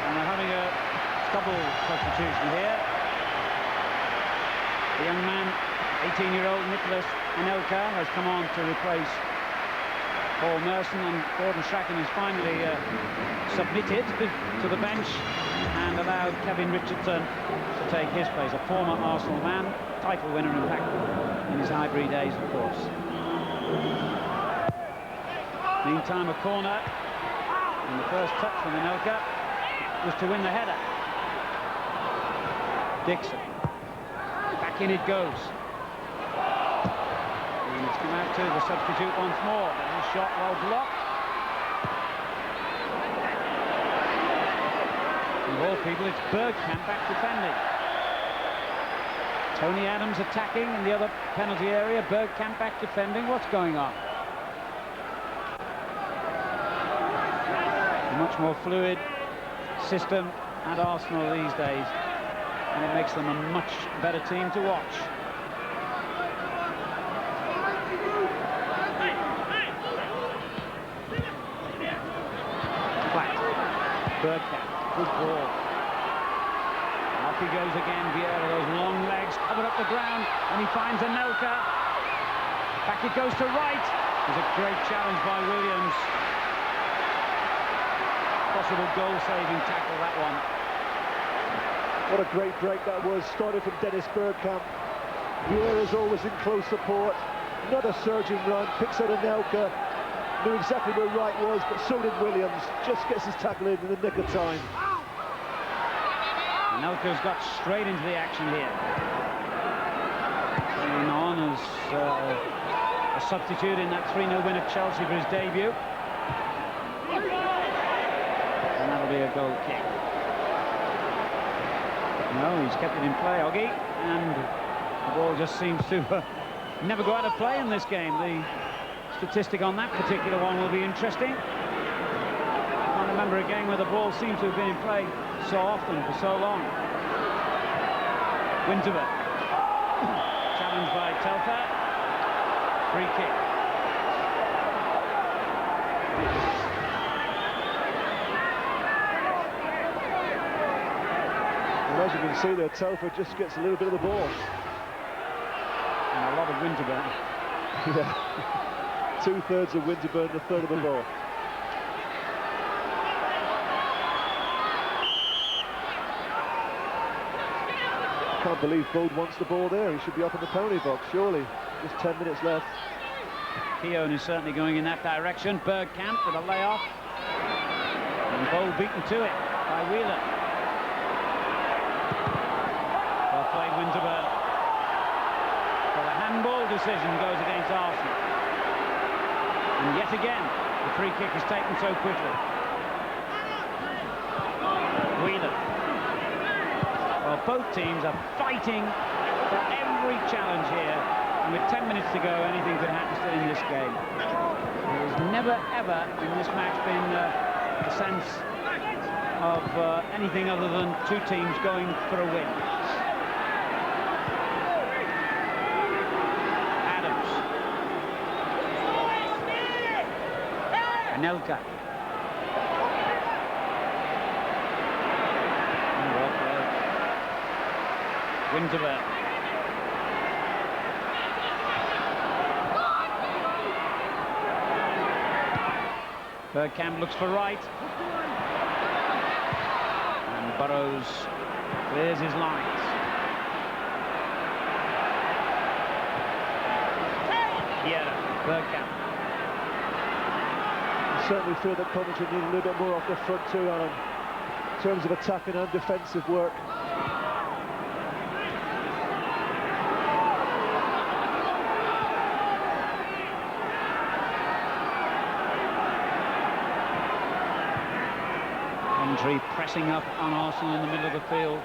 And they're having a double substitution here. The young man, 18-year-old Nicholas Anelka, has come on to replace Paul Merson, and Gordon Strachan has finally submitted to the bench and allowed Kevin Richardson to take his place, a former Arsenal man, title winner in fact in his Highbury days, of course. Meantime, a corner, and the first touch from Anelka was to win the header. Dixon, back in it goes. And it's come out to the substitute once more. His shot well blocked. And of all people, it's Bergkamp back defending. Tony Adams attacking in the other penalty area. Bergkamp back defending. What's going on? A much more fluid system at Arsenal these days, and it makes them a much better team to watch. Bergkamp, good ball. Off he goes again, Vieira, those long legs, covered up the ground, and he finds Anelka. Back it goes to right. There's a great challenge by Williams. Possible goal-saving tackle, that one. What a great break that was, started from Dennis Bergkamp. Vieira's always in close support. Another surging run, picks out Anelka. Knew exactly where right was, but so did Williams. Just gets his tackle in the nick of time. Anelka's got straight into the action here. Coming on as a substitute in that 3-0 win at Chelsea for his debut. And that'll be a goal kick. No, he's kept it in play, Oggy, and the ball just seems to never go out of play in this game. The statistic on that particular one will be interesting. I can't remember a game where the ball seems to have been in play so often for so long. Winterburn. Challenged by Telfer. Free kick. And as you can see there, Telford just gets a little bit of the ball. And a lot of Winterburn. Yeah. 2/3 of Winterburn, a third of the ball. Can't believe Bode wants the ball there. He should be up in the penalty box, surely. Just 10 minutes left. Keown is certainly going in that direction. Bergkamp with a layoff. And Bode beaten to it by Wheeler. Well played, Winterburn. Well, a handball decision goes against Arsenal. And yet again, the free kick is taken so quickly. Wheeler. Well, both teams are fighting for every challenge here. And with 10 minutes to go, anything could happen still in this game. There's never, ever in this match been a sense of anything other than two teams going for a win. Adams. Anelka. Winterburn. Bergkamp looks for right. And Burrows clears his lines. Yeah, Bergkamp. I certainly feel that Coventry need a little bit more off the front too, Alan, in terms of attacking and defensive work. Pressing up on Arsenal in the middle of the field,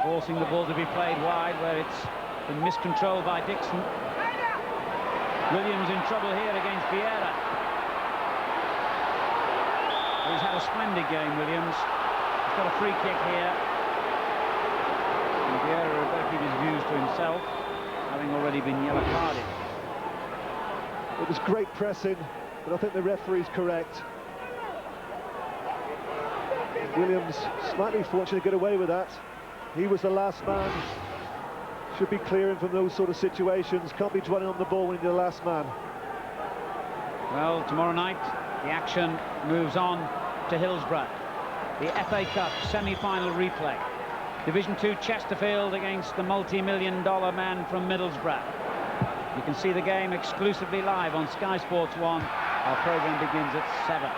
forcing the ball to be played wide where it's been miscontrolled by Dixon. Williams in trouble here against Vieira. He's had a splendid game, Williams. He's got a free kick here. And Vieira will better keep his views to himself, having already been yellow carded. It was great pressing, but I think the referee's correct. Williams slightly fortunate to get away with that. He was the last man. Should be clearing from those sort of situations. Can't be dwelling on the ball when you're the last man. Well, tomorrow night the action moves on to Hillsborough. The FA Cup semi-final replay. Division 2 Chesterfield against the multi-million-dollar man from Middlesbrough. You can see the game exclusively live on Sky Sports 1. Our programme begins at 7.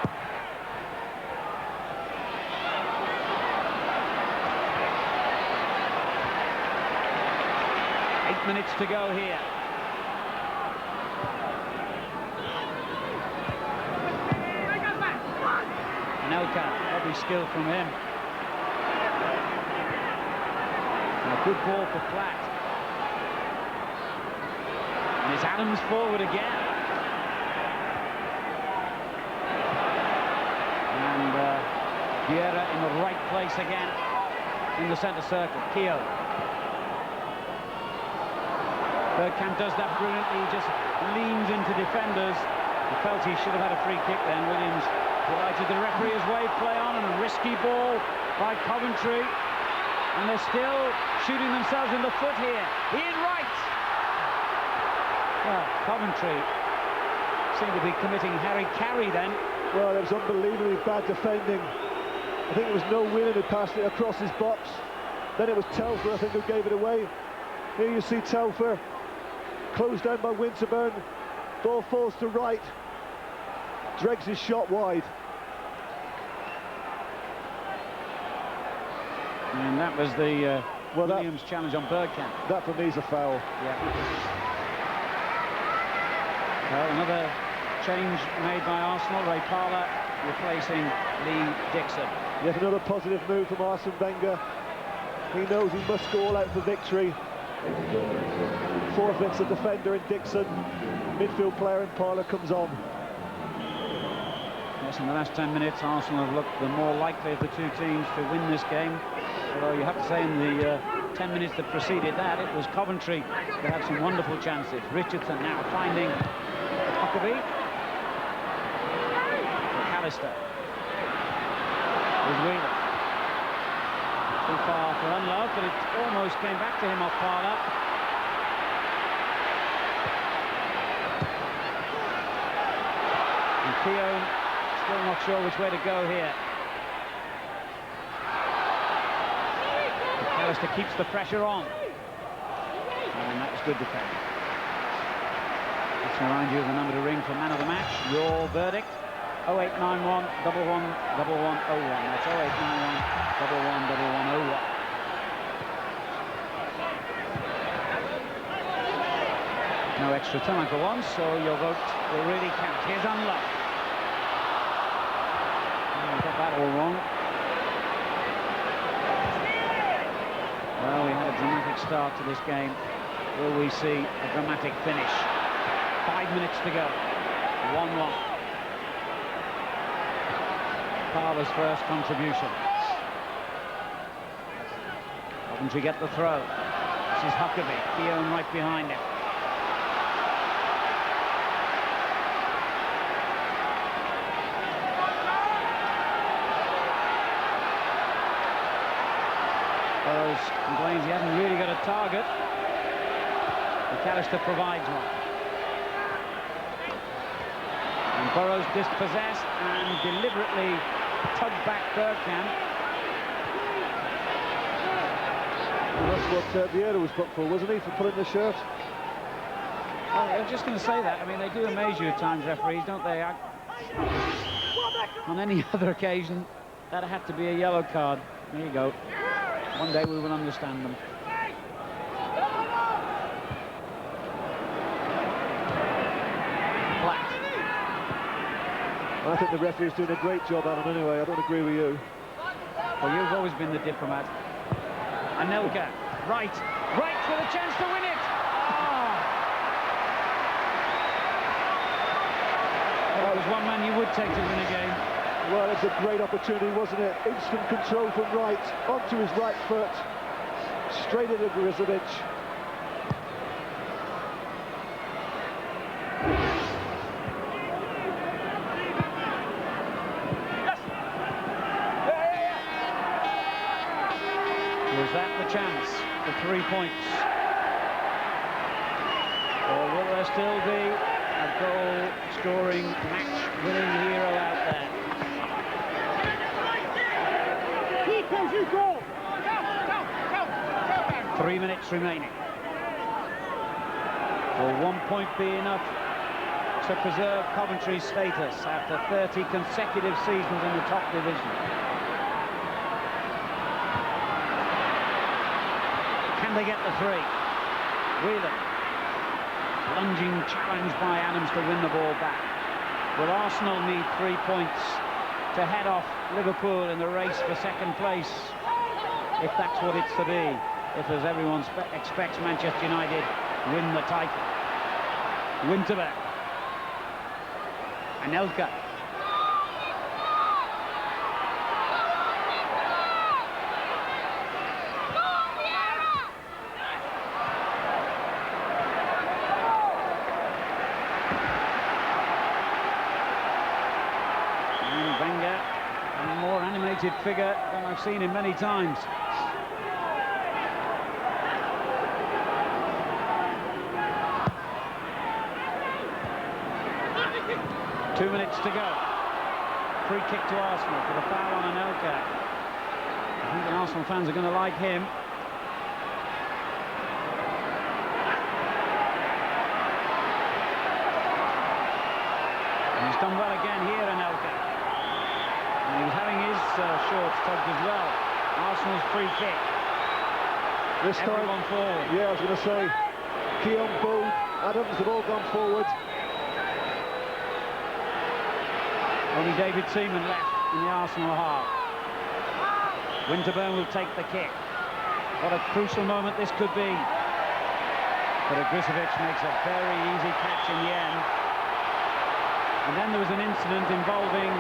8 minutes to go here. Anelka, lovely skill from him. And a good ball for Platt. And it's Adams forward again. And Vieira in the right place again in the centre circle. Keown. Bergkamp does that brilliantly, he just leans into defenders. He felt he should have had a free kick then. Williams delighted. The referee has waved play on, and a risky ball by Coventry. And they're still shooting themselves in the foot here. Ian Wright! Well, Coventry seem to be committing Harry Carey then. Well, it was unbelievably bad defending. I think it was Noel Whelan who passed it across his box. Then it was Telfer, I think, who gave it away. Here you see Telfer. Closed down by Winterburn. Ball falls to right. Dregs his shot wide. And that was the Williams challenge on Bergkamp. That for me is a foul. Yeah. Well, another change made by Arsenal. Ray Parlour replacing Lee Dixon. Yet another positive move from Arsene Wenger. He knows he must go all out for victory. Forfeits a defender in Dixon. Midfield player in Parlour comes on. Yes, in the last 10 minutes, Arsenal have looked the more likely of the two teams to win this game. Although you have to say in the 10 minutes that preceded that, it was Coventry that had some wonderful chances. Richardson now finding Huckabee. McAllister. With Wheeler. Too far for Unlove, but it almost came back to him off Parlour. And Keown still not sure which way to go here. McAllister keeps the pressure on. And that was good defending. Let's remind you of the number to ring for man of the match. Your verdict: 0891 11 1101. That's 0891 11 1101. No extra time for once, so your vote will really count. Here's Unlove. Got that all wrong. Well, we had a dramatic start to this game. Will we see a dramatic finish? 5 minutes to go. 1-1. Parlour's first contribution. Coventry get the throw. This is Huckabee. Keown right behind him. Burrows complains he hasn't really got a target. McAllister provides one. And Burrows dispossessed and deliberately tugged back Bergkamp. Well, that's what Vieira was booked for, wasn't he, for pulling the shirt? Oh, I was just going to say that. I mean, they do amaze you at times, referees, don't they? On any other occasion, that had to be a yellow card. There you go. One day we will understand them. Black. I think the referee's doing a great job, Alan, anyway. I don't agree with you. Well, you've always been the diplomat. Anelka, right with a chance to win it. Well, that was one man you would take to win a game. Well, it's a great opportunity, wasn't it? Instant control from right, onto his right foot, straight into Grizovic. Was that the chance for 3 points? Or will there still be a goal-scoring, match-winning hero out there? 3 minutes remaining. Will 1 point be enough to preserve Coventry's status after 30 consecutive seasons in the top division? Can they get the three? Whelan. Lunging challenge by Adams to win the ball back. Will Arsenal need 3 points to head off Liverpool in the race for second place, if that's what it's to be, if, as everyone expects, Manchester United win the title? Winterberg. Anelka. And Wenger, a more animated figure than I've seen him many times. Two minutes to go. Free kick to Arsenal for the foul on Anelka. I think the Arsenal fans are going to like him. And he's done well again here, Anelka. And he was having his shorts tugged as well. Arsenal's free kick. This time, everyone forward. Yeah, I was going to say, Keown, Bull, Adams have all gone forward. Only David Seaman left in the Arsenal half. Winterburn will take the kick. What a crucial moment this could be. But Grizovic makes a very easy catch in the end. And then there was an incident involving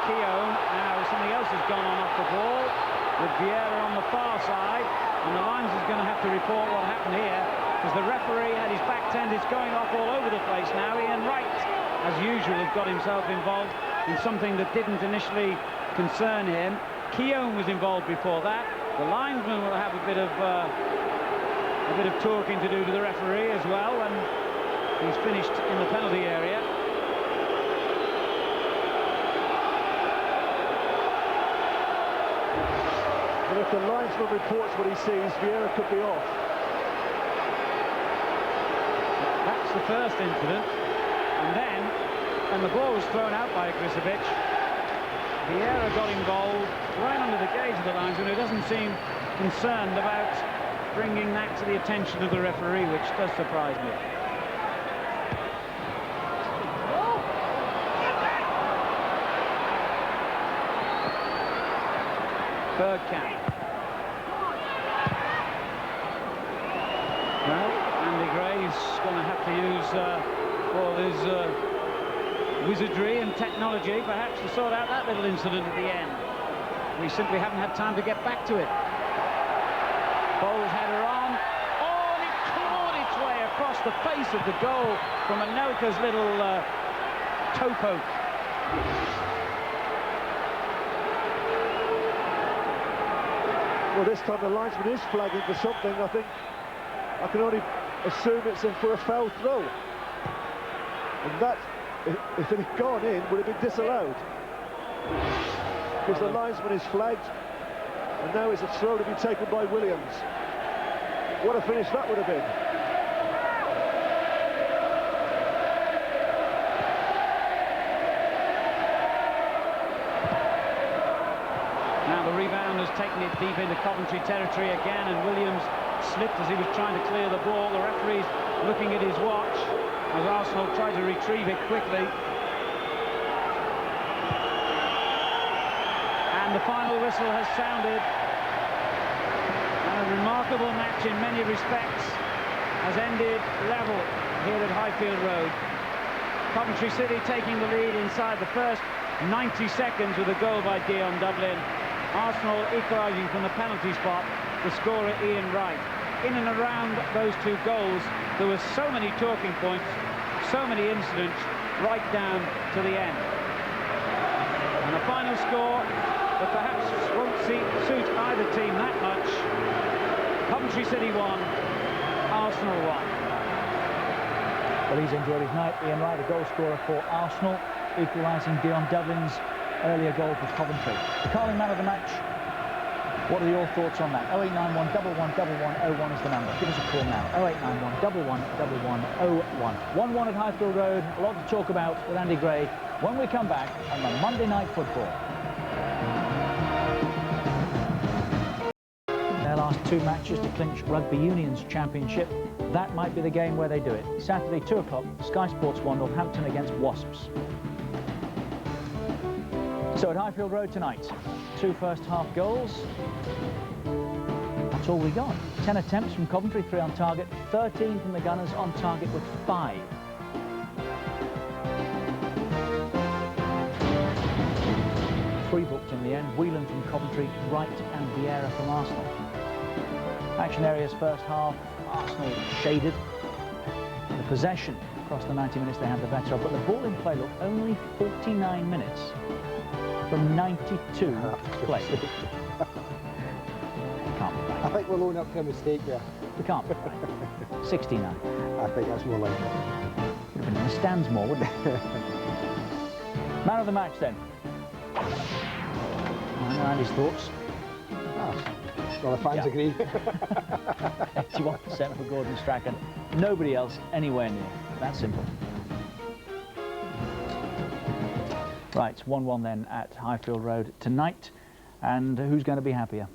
Keown. Now something else has gone on off the ball, with Vieira on the far side. And the linesman's going to have to report what happened here, because the referee had his back tended going off all over the place now. Ian Wright, as usual, has got himself involved in something that didn't initially concern him. Keown was involved before that. The linesman will have a bit of talking to do to the referee as well, and he's finished in the penalty area. And if the linesman reports what he sees, Vieira could be off. That's the first incident, and then when the ball was thrown out by Iglicevic, Vieira got involved right under the gaze of the linesman, who doesn't seem concerned about bringing that to the attention of the referee, which does surprise me. Bergkamp. Well, Andy Gray's going to have to use all his wizardry and technology, perhaps, to sort out that little incident at the end. We simply haven't had time to get back to it. Bowles header on. Oh, and it clawed its way across the face of the goal from Anelka's little toe poke. Well, this time the linesman is flagging for something. I think I can only assume it's for a foul throw. And that, if it had gone in, would have been disallowed. Because the linesman is flagged, and now it's a throw to be taken by Williams. What a finish that would have been. Now the rebound has taken it deep into Coventry territory again, and Williams slipped as he was trying to clear the ball. The referee's looking at his watch as Arsenal try to retrieve it quickly. And the final whistle has sounded. And a remarkable match in many respects has ended level here at Highfield Road. Coventry City taking the lead inside the first 90 seconds with a goal by Dion Dublin. Arsenal equalising from the penalty spot, the scorer Ian Wright. In and around those two goals, there were so many talking points, so many incidents, right down to the end. And a final score that perhaps won't suit either team that much. Coventry City 1, Arsenal 1. Well, he's enjoyed his night. Ian Wright, a goal scorer for Arsenal, equalising Dion Dublin's earlier goal for Coventry. The Carling man of the match, what are your thoughts on that? 0891 111101 is the number. Give us a call now. 0891 111101. 1-1 at Highfield Road. A lot to talk about with Andy Gray when we come back on the Monday Night Football. Their last two matches to clinch Rugby Union's championship. That might be the game where they do it. Saturday, 2 o'clock, Sky Sports 1, Northampton against Wasps. So at Highfield Road tonight, 2 first-half goals. That's all we got. 10 attempts from Coventry, 3 on target, 13 from the Gunners, on target with 5. Three booked in the end, Whelan from Coventry, Wright and Vieira from Arsenal. Action areas first half, Arsenal shaded. The possession across the 90 minutes they had the better of, but the ball in play looked only 49 minutes from 92 play. Can't be right. I think we're loading up to a mistake there. We can't be right. 69. I think that's more likely. Would have been in the stands more, wouldn't it? Man of the match then. I know Andy's thoughts. Well, the fans agree. 81% for Gordon Strachan. Nobody else anywhere near. That simple. Right, 1-1 then at Highfield Road tonight. And who's going to be happier?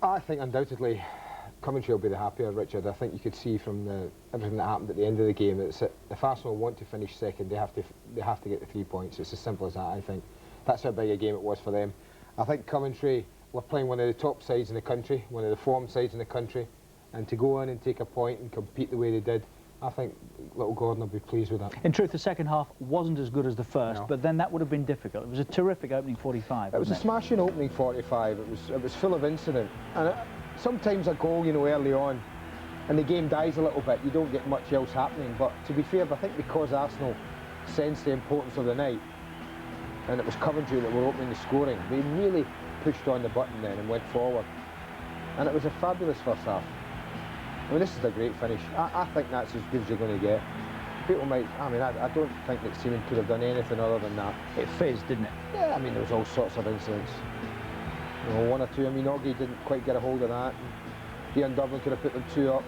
I think undoubtedly Coventry will be the happier, Richard. I think you could see from everything that happened at the end of the game that if Arsenal want to finish second, they have to get the 3 points. It's as simple as that, I think. That's how big a game it was for them. I think Coventry were playing one of the top sides in the country, one of the form sides in the country, and to go in and take a point and compete the way they did, I think little Gordon will be pleased with that. In truth, the second half wasn't as good as the first, No. but then that would have been difficult. It was a terrific opening 45. It was a smashing opening 45. It was full of incident, and sometimes a goal, you know, early on, and the game dies a little bit. You don't get much else happening. But to be fair, I think because Arsenal sensed the importance of the night, and it was Coventry that were opening the scoring, they really pushed on the button then and went forward. And it was a fabulous first half. I mean, this is a great finish. I think that's as good as you're going to get. People might, I mean, I don't think that Seaman could have done anything other than that. It fizzed, didn't it? Yeah, I mean, there was all sorts of incidents. You know, one or two, I mean, Oggy didn't quite get a hold of that. Dublin could have put them 2 up.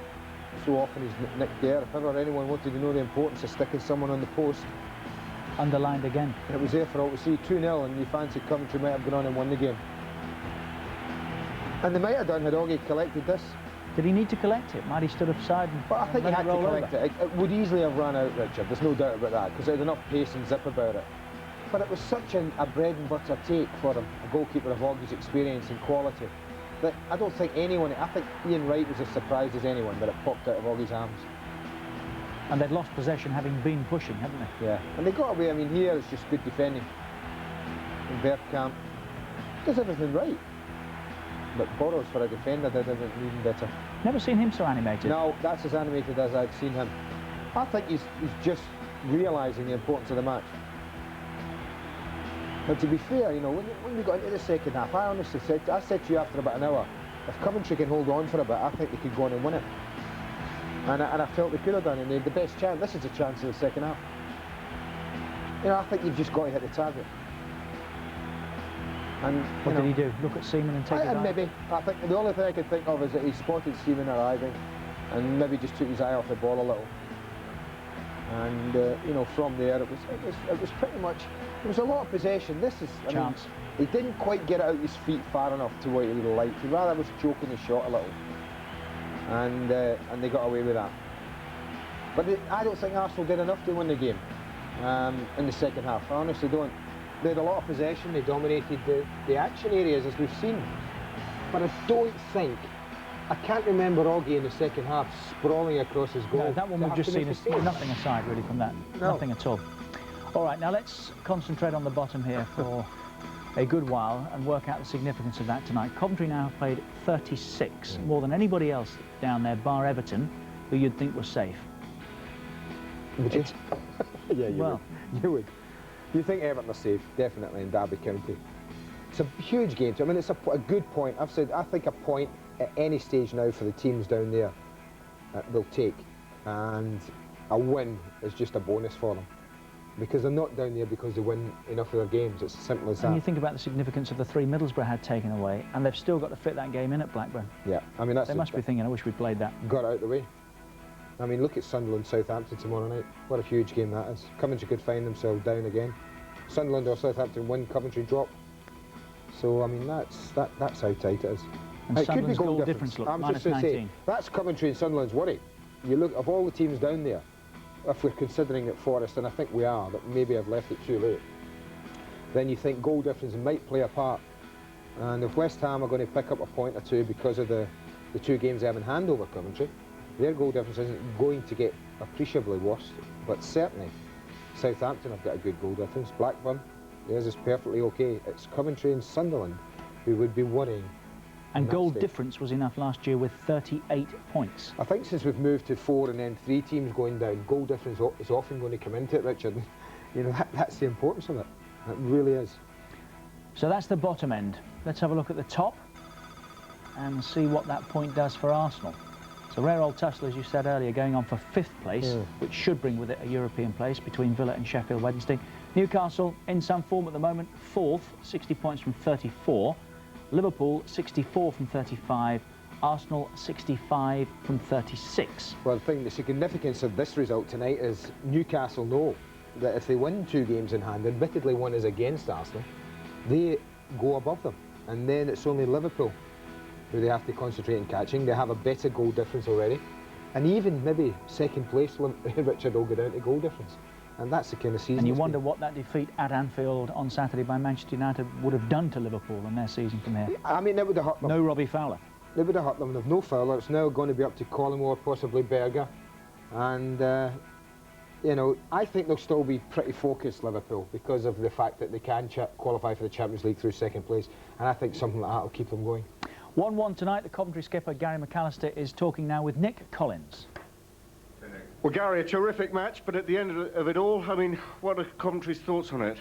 So often he's nicked there. If ever anyone wanted to know the importance of sticking someone on the post. Underlined again. It was there for all to see. 2-0, and you fancy Coventry might have gone on and won the game. And they might have done had Oggy collected this. Did he need to collect it? Might he stood offside? But I think he had to collect it. It would easily have run out, Richard. There's no doubt about that, because it had enough pace and zip about it. But it was such a bread and butter take for him, a goalkeeper of Oggy's experience and quality, that I don't think anyone, I think Ian Wright was as surprised as anyone that it popped out of Oggy's arms. And they'd lost possession having been pushing, haven't they? Yeah, and they got away. I mean, here it's just good defending. And Bergkamp does everything right. But Burrows for a defender did everything even better. Never seen him so animated. No, that's as animated as I've seen him. I think he's just realising the importance of the match. But to be fair, you know, when we got into the second half, I honestly said to you after about an hour, if Coventry can hold on for a bit, I think they could go on and win it. And I felt they could have done, and they had the best chance. This is a chance in the second half. You know, I think you've just got to hit the target. And what did he do? Look at Seaman and take it out? Maybe. I think the only thing I could think of is that he spotted Seaman arriving, and maybe just took his eye off the ball a little. And you know, from there it was pretty much. There was a lot of possession. This is chance. He didn't quite get it out his feet far enough to what he would have liked. He rather was choking the shot a little, and they got away with that. But I don't think Arsenal did enough to win the game in the second half. I honestly don't. They had a lot of possession. They dominated the action areas, as we've seen. But I don't think. I can't remember Oggy in the second half sprawling across his goal. No, that one we've just seen is nothing aside really from that. No. Nothing at all. All right, now let's concentrate on the bottom here for a good while and work out the significance of that tonight. Coventry now have played 36, more than anybody else down there, bar Everton, who you'd think was safe. Would you? Yeah, Well, you would. You think Everton are safe, definitely, in Derby County. It's a huge game. I mean, it's a good point. I've said I think a point at any stage now for the teams down there they'll take, and a win is just a bonus for them, because they're not down there because they win enough of their games. It's as simple as that. And you think about the significance of the 3 Middlesbrough had taken away, and they've still got to fit that game in at Blackburn. Yeah, I mean that's. They must be thinking, I wish we'd played that. Got out of the way. I mean, look at Sunderland, Southampton tomorrow night. What a huge game that is. Coventry could find themselves down again. Sunderland or Southampton win, Coventry drop. So I mean, that's how tight it is. And it could be Sunderland's goal difference, look, I'm minus just going to say, 19. that's Coventry and Sunderland's worry. You look, of all the teams down there, if we're considering that Forest, and I think we are, that maybe have left it too late, then you think goal difference might play a part. And if West Ham are going to pick up a point or two because of the 2 games they have in hand over Coventry, their goal difference isn't going to get appreciably worse. But certainly, Southampton have got a good goal difference. Blackburn, theirs is perfectly okay. It's Coventry and Sunderland who would be worrying. And goal difference was enough last year with 38 points. I think since we've moved to 4 and then 3 teams going down, goal difference is often going to come into it, Richard. You know, that's the importance of it. It really is. So that's the bottom end. Let's have a look at the top and see what that point does for Arsenal. It's a rare old tussle, as you said earlier, going on for 5th place, which should bring with it a European place between Villa and Sheffield Wednesday. Newcastle in some form at the moment, 4th, 60 points from 34. Liverpool 64 from 35, Arsenal 65 from 36. Well, the significance of this result tonight is Newcastle know that if they win 2 games in hand, admittedly one is against Arsenal, they go above them, and then it's only Liverpool who they have to concentrate on catching. They have a better goal difference already, and even maybe 2nd place Richard will go down to goal difference. And that's the kind of season. And you wonder what that defeat at Anfield on Saturday by Manchester United would have done to Liverpool in their season from here. I mean, it would have hurt them. No Robbie Fowler. It would have hurt them. They've no Fowler. It's now going to be up to Collymore, possibly Berger. And, you know, I think they'll still be pretty focused, Liverpool, because of the fact that they can qualify for the Champions League through 2nd place. And I think something like that will keep them going. 1-1 tonight. The Coventry skipper, Gary McAllister, is talking now with Nick Collins. Well, Gary, a terrific match, but at the end of it all, I mean, what are Coventry's thoughts on it?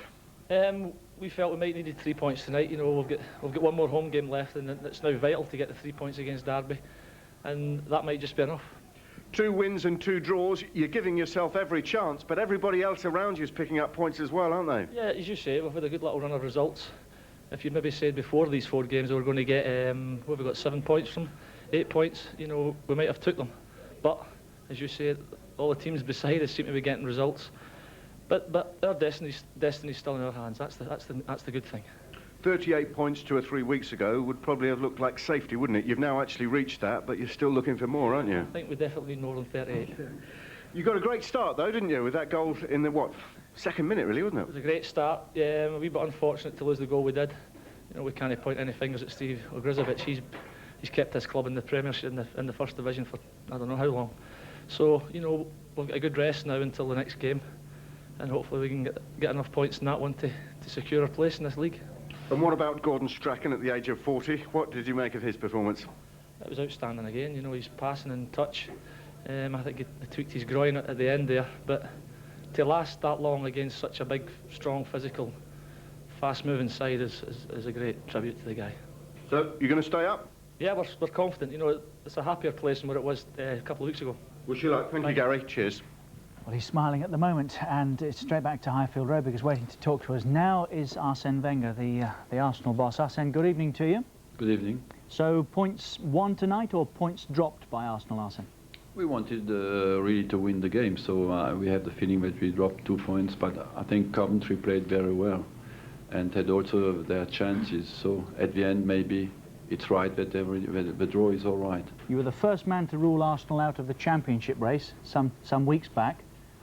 we felt we might needed 3 points tonight. You know, we've got one more home game left, and it's now vital to get the 3 points against Derby, and that might just be enough. 2 wins and 2 draws, you're giving yourself every chance, but everybody else around you is picking up points as well, aren't they? Yeah, as you say, we've had a good little run of results. If you'd maybe said before these 4 games we were going to get, what have we got, 7 points from 8 points, you know, we might have took them. But, as you say, all the teams beside us seem to be getting results. But our destiny's still in our hands. That's the good thing. 38 points 2 or 3 weeks ago would probably have looked like safety, wouldn't it? You've now actually reached that, but you're still looking for more, aren't you? I think we definitely need more than 38. You got a great start, though, didn't you, with that goal in the, what, 2nd minute, really, wasn't It was a great start. Yeah, a wee bit unfortunate to lose the goal we did. You know, we can't point any fingers at Steve Ogrizovic. He's kept his club in the Premiership in the First Division for I don't know how long. So, you know, we've got a good rest now until the next game, and hopefully we can get enough points in that one to secure our place in this league. And what about Gordon Strachan at the age of 40? What did you make of his performance? It was outstanding again. You know, he's passing and touch. I think he tweaked his groin at the end there, but to last that long against such a big, strong, physical, fast-moving side is a great tribute to the guy. So, you're going to stay up? Yeah, we're confident. You know, it's a happier place than what it was a couple of weeks ago. Wish you luck. Thank you, Gary. Cheers. Well, he's smiling at the moment, and it's straight back to Highfield Road because waiting to talk to us now is Arsene Wenger, the Arsenal boss. Arsene, good evening to you. Good evening. So, points won tonight or points dropped by Arsenal, Arsene? We wanted really to win the game, so we have the feeling that we dropped 2 points, but I think Coventry played very well and had also their chances, so at the end maybe it's right that the draw is all right. You were the first man to rule Arsenal out of the Championship race some weeks back.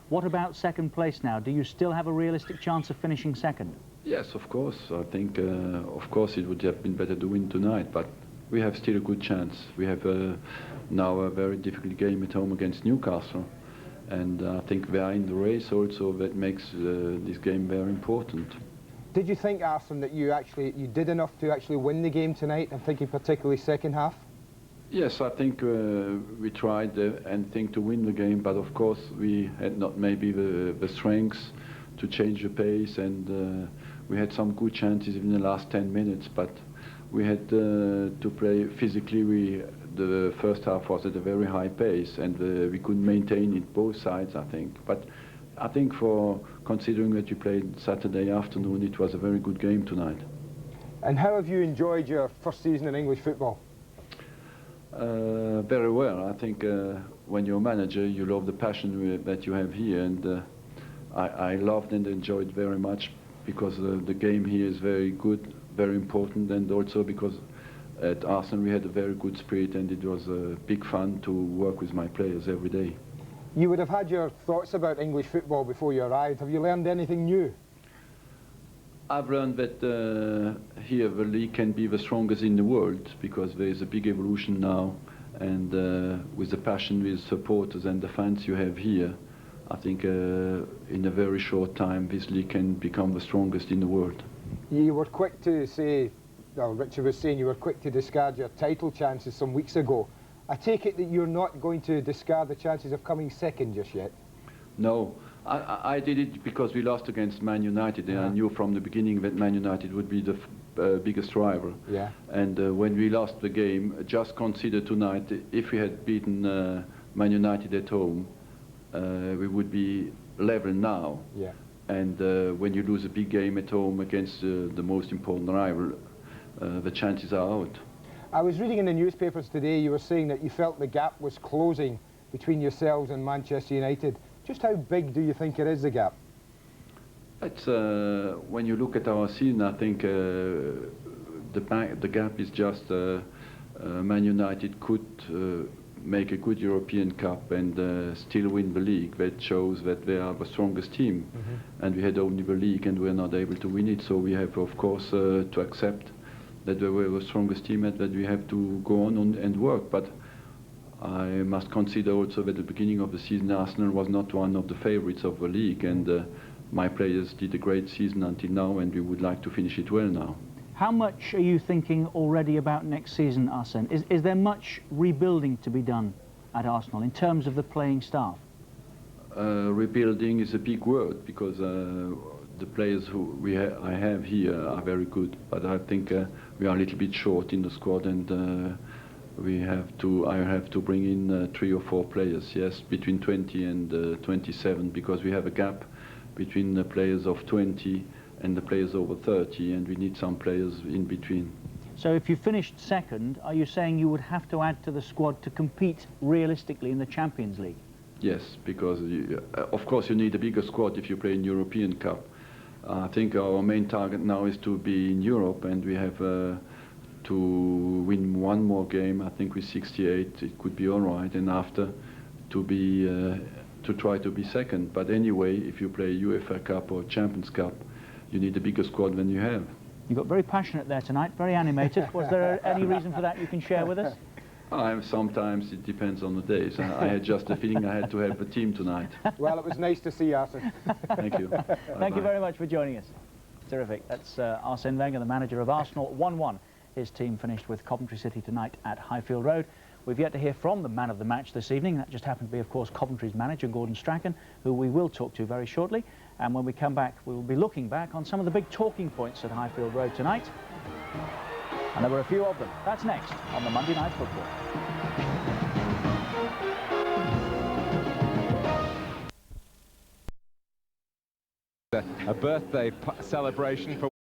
What about second place now? Do you still have a realistic chance of finishing second? Yes, of course. I think, of course, it would have been better to win tonight, but we have still a good chance. We have now a very difficult game at home against Newcastle, and I think they are in the race also. That makes this game very important. Did you think, Arsene, that you did enough to actually win the game tonight? I'm thinking particularly second half. Yes, I think we tried and think to win the game, but of course we had not maybe the strengths to change the pace, and we had some good chances in the last 10 minutes, but we had to play physically. The first half was at a very high pace, and we couldn't maintain it both sides, I think. But I think for considering that you played Saturday afternoon, it was a very good game tonight. And how have you enjoyed your first season in English football? Very well. I think when you're a manager, you love the passion that you have here, and I loved and enjoyed very much because the game here is very good, very important, and also because at Arsenal we had a very good spirit, and it was big fun to work with my players every day. You would have had your thoughts about English football before you arrived. Have you learned anything new? I've learned that here the league can be the strongest in the world because there is a big evolution now, and with the passion with supporters and the fans you have here, I think in a very short time this league can become the strongest in the world. You were quick to say, well, Richard was saying you were quick to discard your title chances some weeks ago. I take it that you're not going to discard the chances of coming second just yet? No, I did it because we lost against Man United, and I knew from the beginning that Man United would be the biggest rival. Yeah. And when we lost the game, just consider tonight, if we had beaten Man United at home, we would be level now. Yeah. And when you lose a big game at home against the most important rival, the chances are out. I was reading in the newspapers today, you were saying that you felt the gap was closing between yourselves and Manchester United. Just how big do you think it is, the gap? It's, when you look at our season, I think the gap is just Man United could make a good European Cup and still win the league. That shows that they are the strongest team. And we had only the league and we're not able to win it, so we have of course to accept that we were the strongest team and that we have to go on and work. But I must consider also that at the beginning of the season Arsenal was not one of the favourites of the league, and my players did a great season until now, and we would like to finish it well now. How much are you thinking already about next season, Arsene? Is there much rebuilding to be done at Arsenal in terms of the playing staff? Rebuilding is a big word because the the players who I have here are very good, but I think we are a little bit short in the squad, and I have to bring in 3 or 4 players, yes, between 20 and 27, because we have a gap between the players of 20 and the players over 30, and we need some players in between. So if you finished second, are you saying you would have to add to the squad to compete realistically in the Champions League? Yes, because of course you need a bigger squad if you play in European Cup. I think our main target now is to be in Europe, and we have to win 1 more game. I think with 68 it could be all right, and after to try to be second. But anyway, if you play UEFA Cup or Champions Cup, you need a bigger squad than you have. You got very passionate there tonight, very animated. Was there any reason for that you can share with us? Sometimes it depends on the days. I had just a feeling I had to help the team tonight. Well, it was nice to see you, Arsene. Thank you. Thank you very much for joining us. Terrific. That's Arsene Wenger, the manager of Arsenal. 1-1. His team finished with Coventry City tonight at Highfield Road. We've yet to hear from the man of the match this evening. That just happened to be, of course, Coventry's manager, Gordon Strachan, who we will talk to very shortly. And when we come back, we will be looking back on some of the big talking points at Highfield Road tonight. And there were a few of them. That's next on the Monday Night Football. A birthday celebration for